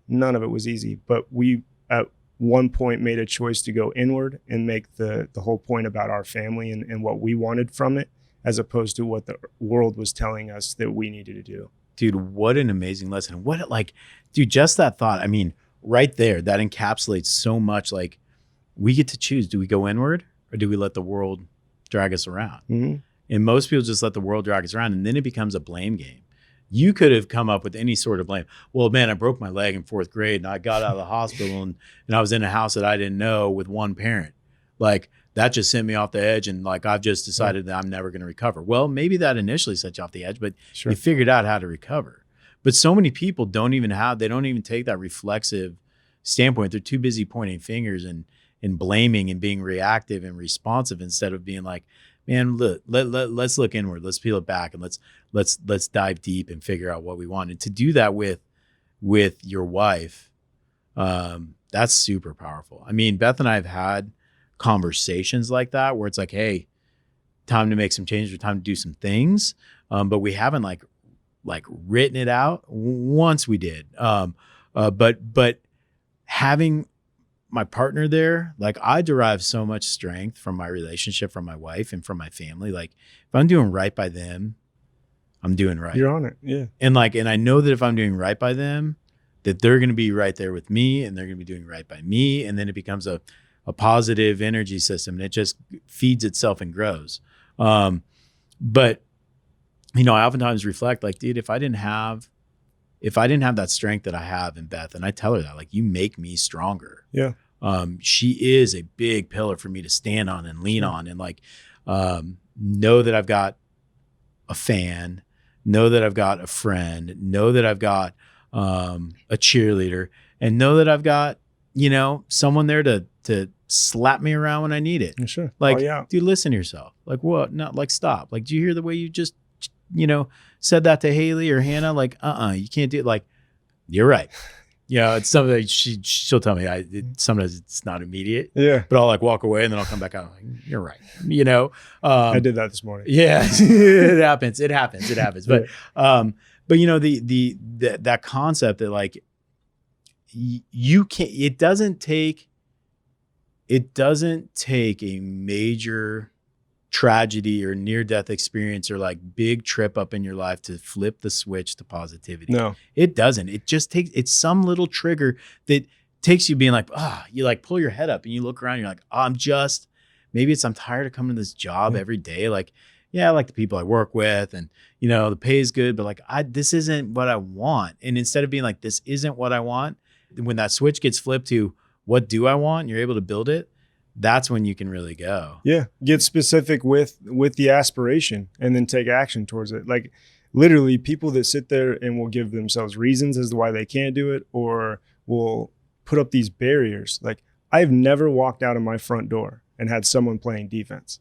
But we at one point made a choice to go inward and make the whole point about our family and what we wanted from it, as opposed to what the world was telling us that we needed to do. Dude, what an amazing lesson. Just that thought. I mean, right there, that encapsulates so much. Like, we get to choose. Do we go inward, or do we let the world drag us around? Mm-hmm. And most people just let the world drag us around, and then it becomes a blame game. You could have come up with any sort of blame. Well, man, I broke my leg in 4th grade and I got out of the hospital and I was in a house that I didn't know with one parent. Like, that just sent me off the edge, and like I've just decided that I'm never going to recover. Well, maybe that initially set you off the edge, but Sure. you figured out how to recover. But so many people don't even take that reflexive standpoint. They're too busy pointing fingers and blaming and being reactive and responsive instead of being like, man, look, let's look inward. Let's peel it back and let's dive deep and figure out what we want. And to do that with your wife, that's super powerful. I mean, Beth and I have had conversations like that where it's like, hey, time to make some changes or time to do some things. But we haven't like written it out. Once we did. But having my partner there, like, I derive so much strength from my relationship, from my wife and from my family. Like, if I'm doing right by them, I'm doing right. You're on it. Yeah. And I know that if I'm doing right by them, that they're going to be right there with me and they're going to be doing right by me. And then it becomes a positive energy system, and it just feeds itself and grows. But I oftentimes reflect like, dude, if I didn't have that strength that I have in Beth, and I tell her that, like, you make me stronger. Yeah. She is a big pillar for me to stand on and lean on, and like, know that I've got a fan, know that I've got a friend, know that I've got a cheerleader, and know that I've got, someone there to slap me around when I need it. Yeah, sure. Like, yeah. dude, listen to yourself. Like, what? Not like, stop. Like, do you hear the way you just, said that to Haley or Hannah? Like, you can't do it. Like, you're right. It's something that she'll tell me. Sometimes it's not immediate. Yeah. But I'll like walk away and then I'll come back out. Like, you're right. I did that this morning. Yeah, it happens. But, that concept that like, you can't, it doesn't take a major tragedy or near-death experience or like big trip up in your life to flip the switch to positivity. No, it doesn't. It just takes, it's some little trigger that takes you being like, you like pull your head up and you look around, you're like, I'm tired of coming to this job every day. Like, yeah, I like the people I work with and, the pay is good, but like, this isn't what I want. And instead of being like, this isn't what I want, when that switch gets flipped to what do I want, and you're able to build it, that's when you can really go. Yeah. Get specific with the aspiration and then take action towards it. Like, literally, people that sit there and will give themselves reasons as to why they can't do it, or will put up these barriers. Like, I've never walked out of my front door and had someone playing defense.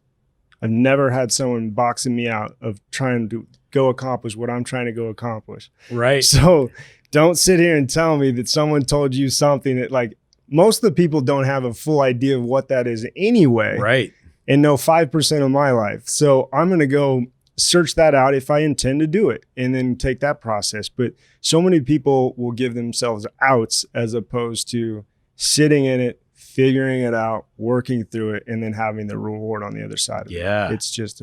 I've never had someone boxing me out of trying to go accomplish what I'm trying to go accomplish. Right. So don't sit here and tell me that someone told you something that, like, most of the people don't have a full idea of what that is anyway. Right. And know 5% of my life. So I'm going to go search that out if I intend to do it and then take that process. But so many people will give themselves outs as opposed to sitting in it, figuring it out, working through it, and then having the reward on the other side of it. Yeah. It's just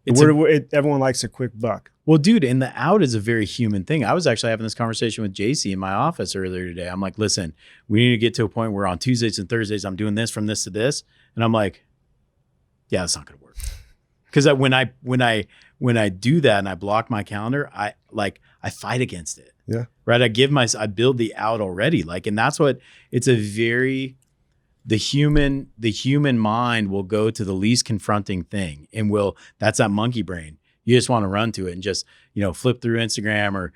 everyone likes a quick buck. Well, dude, and the out is a very human thing. I was actually having this conversation with JC in my office earlier today. I'm like, listen, we need to get to a point where on Tuesdays and Thursdays, I'm doing this from this to this. And I'm like, yeah, that's not going to work. Because when I do that and I block my calendar, I fight against it. Yeah. Right. I build the out already. Like, and that's what it's the human mind will go to the least confronting thing and that's that monkey brain. You just want to run to it and just, flip through Instagram or,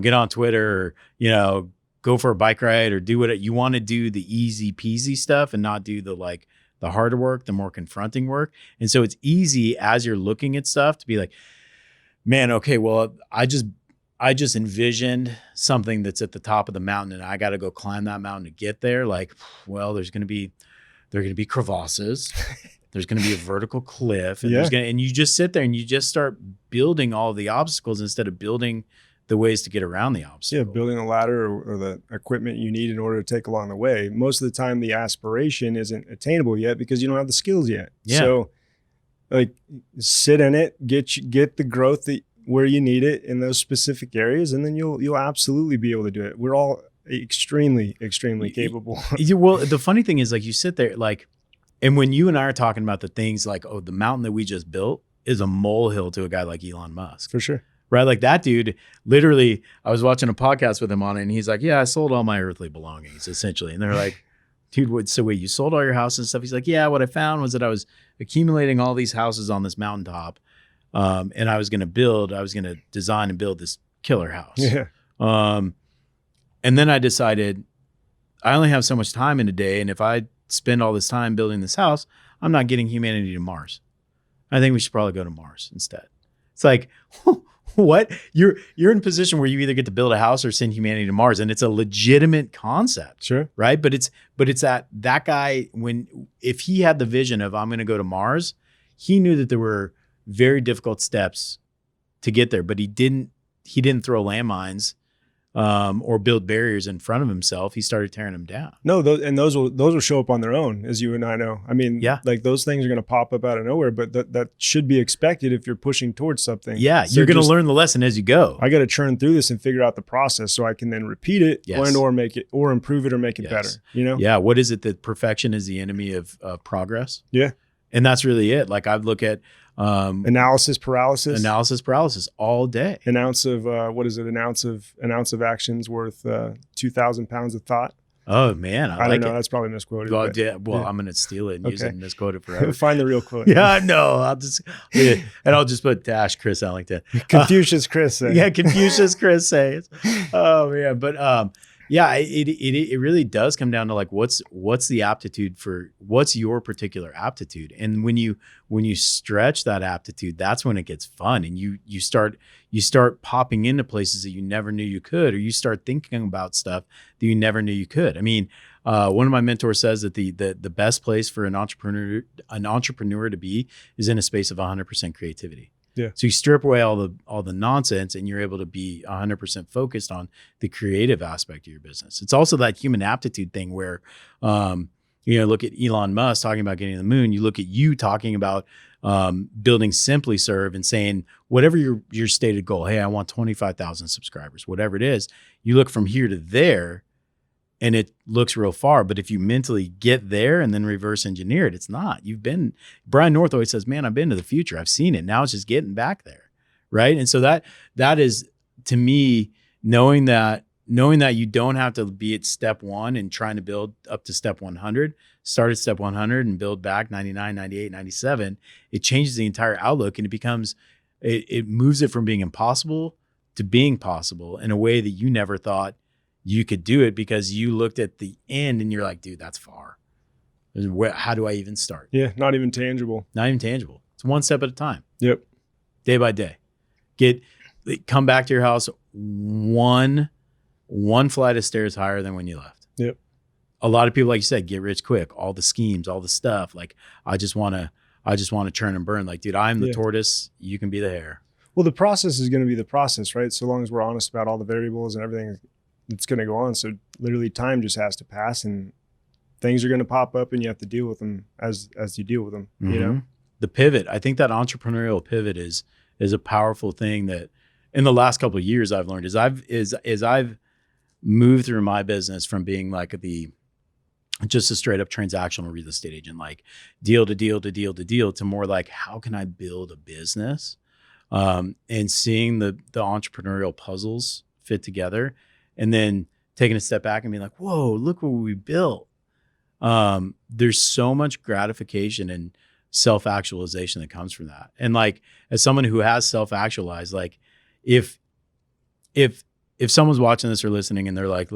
get on Twitter or, go for a bike ride or do what you want to do, the easy peasy stuff, and not do the harder work, the more confronting work. And so it's easy as you're looking at stuff to be like, man, okay, well, I just envisioned something that's at the top of the mountain and I got to go climb that mountain to get there. Like, well, there are going to be crevasses. There's going to be a vertical cliff, and and you just sit there and you just start building all the obstacles instead of building the ways to get around the obstacle. Yeah, building a ladder or the equipment you need in order to take along the way. Most of the time, the aspiration isn't attainable yet because you don't have the skills yet. Yeah. So, like, sit in it, get the growth where you need it in those specific areas, and then you'll absolutely be able to do it. We're all extremely, extremely capable. Well, the funny thing is, like, you sit there, like, And when you and I are talking about the things like, oh, the mountain that we just built is a molehill to a guy like Elon Musk. For sure. Right? Like that dude, literally, I was watching a podcast with him on it, and he's like, yeah, I sold all my earthly belongings, essentially. And they're like, dude, so wait, you sold all your house and stuff? He's like, yeah, what I found was that I was accumulating all these houses on this mountaintop. And I was going to design and build this killer house. Yeah. And then I decided I only have so much time in a day. And if I spend all this time building this house, I'm not getting humanity to Mars. I think we should probably go to Mars instead. It's like, what? You're in a position where you either get to build a house or send humanity to Mars. And it's a legitimate concept. Sure. Right. But it's that guy, if he had the vision of I'm going to go to Mars, he knew that there were very difficult steps to get there, but he didn't throw landmines or build barriers in front of himself. He started tearing them down. No, those will show up on their own, as you and I know. I mean, yeah, like those things are going to pop up out of nowhere, but that should be expected if you're pushing towards something. Yeah, So you're going to learn the lesson as you go. I got to churn through this and figure out the process so I can then repeat it or make it or improve it or make it better. You know? Yeah. What is it that perfection is the enemy of progress? Yeah. And that's really it. Like I've looked at analysis paralysis all day. An ounce of an ounce of action's worth 2,000 pounds of thought. Oh man, I don't know. That's probably misquoted. Well, I'm going to steal it and use it and misquote it forever. Find the real quote. Yeah, no, I'll just put dash Chris Ellington. Confucius Chris says. Yeah, Confucius Chris says. Oh man, but yeah, it really does come down to like what's the aptitude for what's your particular aptitude, and when you stretch that aptitude, that's when it gets fun, and you start popping into places that you never knew you could, or you start thinking about stuff that you never knew you could. I mean, one of my mentors says that the best place for an entrepreneur to be is in a space of 100% creativity. Yeah. So you strip away all the nonsense, and you're able to be 100% focused on the creative aspect of your business. It's also that human aptitude thing where, look at Elon Musk talking about getting to the moon. You look at you talking about building Simply Serve and saying whatever your stated goal. Hey, I want 25,000 subscribers, whatever it is. You look from here to there, and it looks real far. But if you mentally get there and then reverse engineer it, it's not. Brian North always says, man, I've been to the future. I've seen it. Now it's just getting back there. Right. And so that is, to me, knowing that you don't have to be at step 1 and trying to build up to step 100, start at step 100 and build back 99, 98, 97. It changes the entire outlook, and it moves it from being impossible to being possible in a way that you never thought you could do it, because you looked at the end and you're like, dude, that's far. How do I even start? Yeah. Not even tangible. It's one step at a time. Yep. Day by day. Come back to your house one flight of stairs higher than when you left. Yep. A lot of people, like you said, get rich quick, all the schemes, all the stuff. Like, I just want to churn and burn. Like, dude, I'm the tortoise. You can be the hare. Well, the process is going to be the process, right? So long as we're honest about all the variables and everything that's going to go on. So literally time just has to pass, and things are going to pop up, and you have to deal with them as you deal with them, you know? The pivot. I think that entrepreneurial pivot is a powerful thing that in the last couple of years I've learned as I've moved through my business from being like just a straight up transactional real estate agent, like deal to deal to deal to deal, to more like, how can I build a business? And seeing the entrepreneurial puzzles fit together, and then taking a step back and being like, whoa, look what we built. There's so much gratification and self-actualization that comes from that. And like, as someone who has self-actualized, like if someone's watching this or listening and they're like,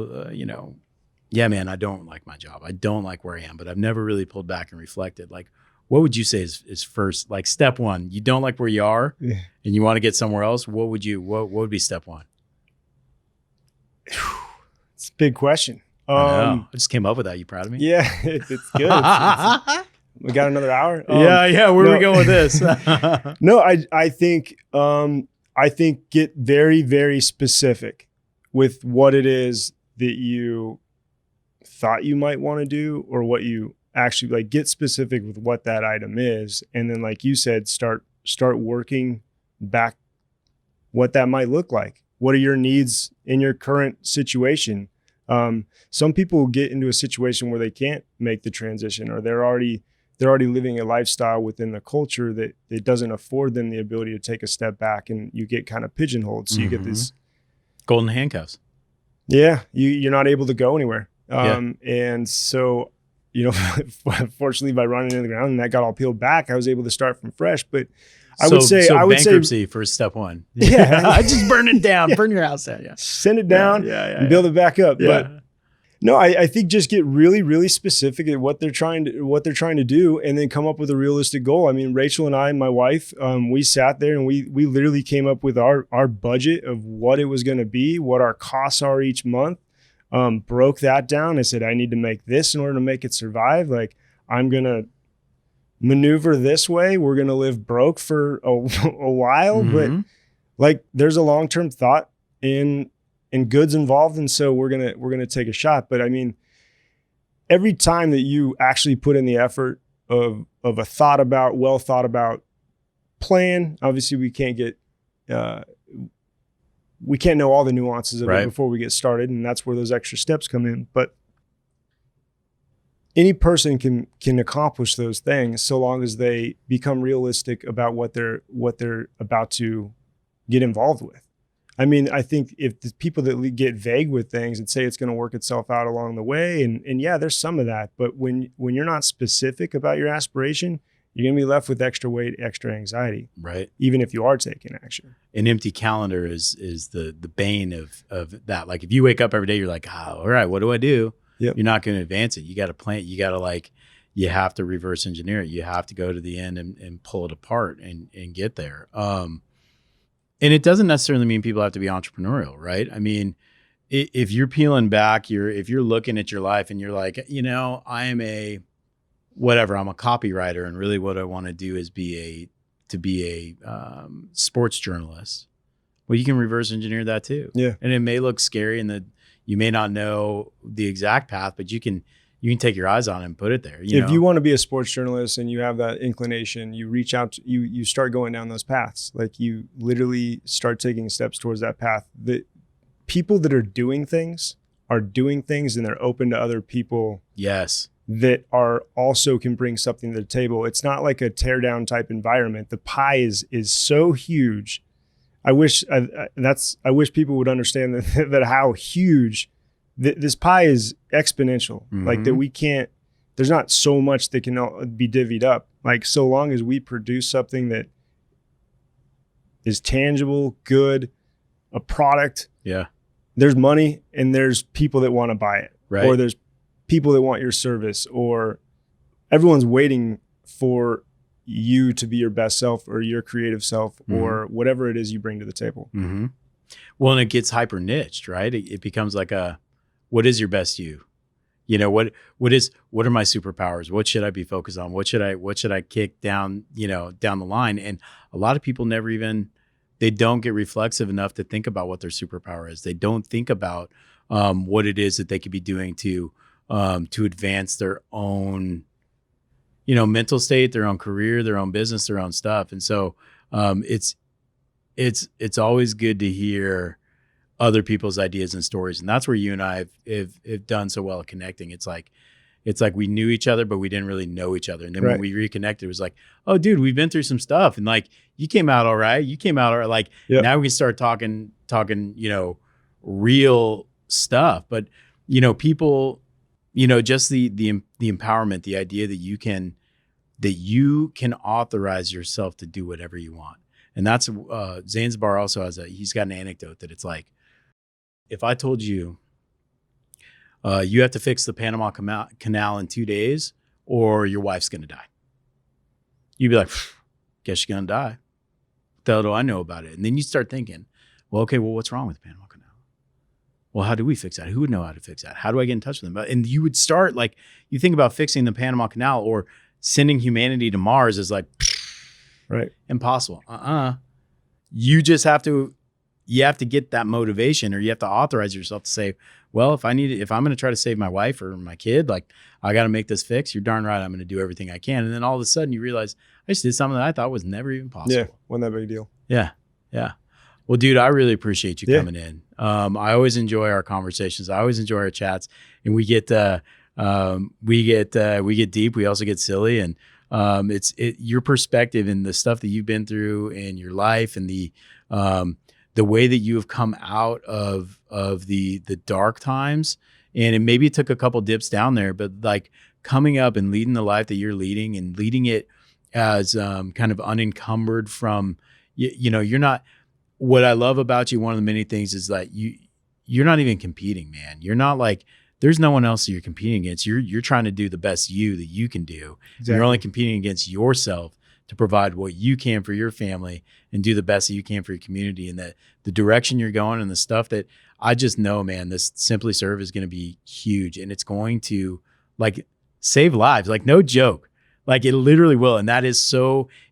yeah, man, I don't like my job. I don't like where I am, but I've never really pulled back and reflected. Like, what would you say is first, like step 1? You don't like where you are and you want to get somewhere else. What would be step 1? It's a big question. I just came up with that. You proud of me? Yeah, it's good. We got another hour. Yeah. Where are we going with this? No, I think get very, very specific with what it is that you thought you might want to do, or what you actually like. Get specific with what that item is, and then, like you said, start working back what that might look like. What are your needs in your current situation? Some people get into a situation where they can't make the transition, or they're they're already living a lifestyle within the culture that it doesn't afford them the ability to take a step back, and you get kind of pigeonholed. So you get this golden handcuffs. Yeah, you're not able to go anywhere. And so, you know, fortunately by running into the ground and that got all peeled back, I was able to start from fresh. But I would say bankruptcy for step one. Yeah. I just burn it down, burn your house down. Yeah. Send it down and build it back up. Yeah. But no, I think just get really, really specific at what they're trying to do, and then come up with a realistic goal. I mean, Rachel and I, my wife, we sat there and we literally came up with our budget of what it was going to be, what our costs are each month. Broke that down. I said, I need to make this in order to make it survive. Like, I'm going to maneuver this way. We're going to live broke for a while, but like, there's a long-term thought in goods involved. And so we're going to take a shot. But I mean, every time that you actually put in the effort of a well thought about plan, obviously we can't know all the nuances of it before we get started. And that's where those extra steps come in. But any person can accomplish those things so long as they become realistic about what they're about to get involved with. I mean, I think if the people that get vague with things and say it's going to work itself out along the way, and yeah, there's some of that, but when you're not specific about your aspiration, you're going to be left with extra weight, extra anxiety. Right. Even if you are taking action. An empty calendar is the bane of that. Like, if you wake up every day, you're like, oh, all right, what do I do? Yep. You're not going to advance it. You got to plan. You got to you have to reverse engineer it. You have to go to the end and pull it apart and get there. And it doesn't necessarily mean people have to be entrepreneurial, right? I mean, if you're peeling back, if you're looking at your life and you're like, you know, I'm a copywriter, and really what I want to do is be a sports journalist. Well, you can reverse engineer that too. Yeah. And it may look scary and that you may not know the exact path, but you can take your eyes on it and put it there. If you want to be a sports journalist and you have that inclination, you reach out, you start going down those paths. Like, you literally start taking steps towards that path. The people that are doing things and they're open to other people. Yes. That are also can bring something to the table. It's not like a tear down type environment. The pie is so huge. I wish people would understand that how huge this pie is exponential. Like, that there's not so much that can be divvied up. Like, so long as we produce something that is tangible, good, a product. Yeah. There's money and there's people that want to buy it. Right. Or there's people that want your service, or everyone's waiting for you to be your best self or your creative self or whatever it is you bring to the table. Well, and it gets hyper niched, right? It becomes like what is your best you? You know, what are my superpowers? What should I be focused on? What should I kick down, down the line? And a lot of people they don't get reflexive enough to think about what their superpower is. They don't think about what it is that they could be doing to advance their own, mental state, their own career, their own business, their own stuff. And so it's always good to hear other people's ideas and stories. And that's where you and I have done so well at connecting. It's like we knew each other, but we didn't really know each other. And then when we reconnected, it was like, oh, dude, we've been through some stuff. And like, you came out all right. Like, now we can start talking, real stuff. But, people, just the empowerment, the idea that you can authorize yourself to do whatever you want. And that's Zanzibar also he's got an anecdote that it's like, if I told you you have to fix the Panama Canal in 2 days or your wife's going to die, you'd be like, guess you're going to die. What the hell do I know about it? And then you start thinking, well, what's wrong with the Panama Canal? Well, how do we fix that? Who would know how to fix that? How do I get in touch with them? And you would start you think about fixing the Panama Canal or sending humanity to Mars is like, impossible. You just have to get that motivation, or you have to authorize yourself to say, well, if I'm going to try to save my wife or my kid, I got to make this fix. You're darn right. I'm going to do everything I can. And then all of a sudden you realize I just did something that I thought was never even possible. Yeah. Wasn't that big a deal. Yeah. Yeah. Well, dude, I really appreciate you coming in. I always enjoy our conversations. I always enjoy our chats, and we get deep. We also get silly, and Your perspective and the stuff that you've been through in your life, and the way that you have come out of the dark times. And maybe it took a couple dips down there, but like coming up and leading the life that you're leading, and leading it as kind of unencumbered from, you're not, what I love about you, one of the many things is that you're not even competing, man. You're not like, there's no one else that you're competing against. You're trying to do the best you that you can do. Exactly. You're only competing against yourself to provide what you can for your family and do the best that you can for your community. And that the direction you're going and the stuff that I just know, man, this Simply Serve is going to be huge, and it's going to like save lives. Like, no joke. Like, it literally will. And that is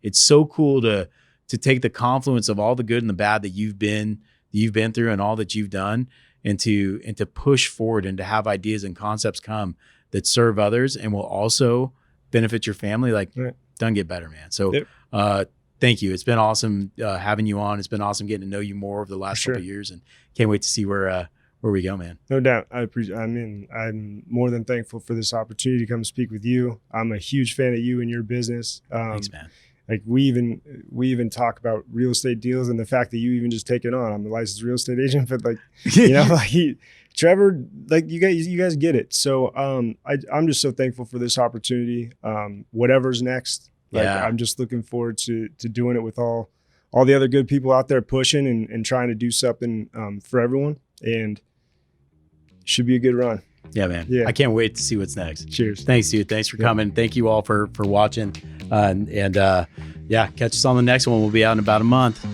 it's so cool to take the confluence of all the good and the bad that you've been through and all that you've done, and to push forward and to have ideas and concepts come that serve others and will also benefit your family. Like, right. Doesn't get better, man. So, Yep. Thank you. It's been awesome having you on. It's been awesome getting to know you more over the last couple of years, and can't wait to see where we go, man. No doubt. I'm more than thankful for this opportunity to come speak with you. I'm a huge fan of you and your business. Thanks, man. Like, we even talk about real estate deals, and the fact that you even just take it on. I'm a licensed real estate agent, but like, like Trevor, like you guys get it. So I'm just so thankful for this opportunity. Whatever's next. Like, I'm just looking forward to doing it with all the other good people out there pushing and trying to do something for everyone, and should be a good run. Yeah, man. Yeah. I can't wait to see what's next. Cheers. Thanks, dude. Thanks for coming. Thank you all for watching. Catch us on the next one. We'll be out in about a month.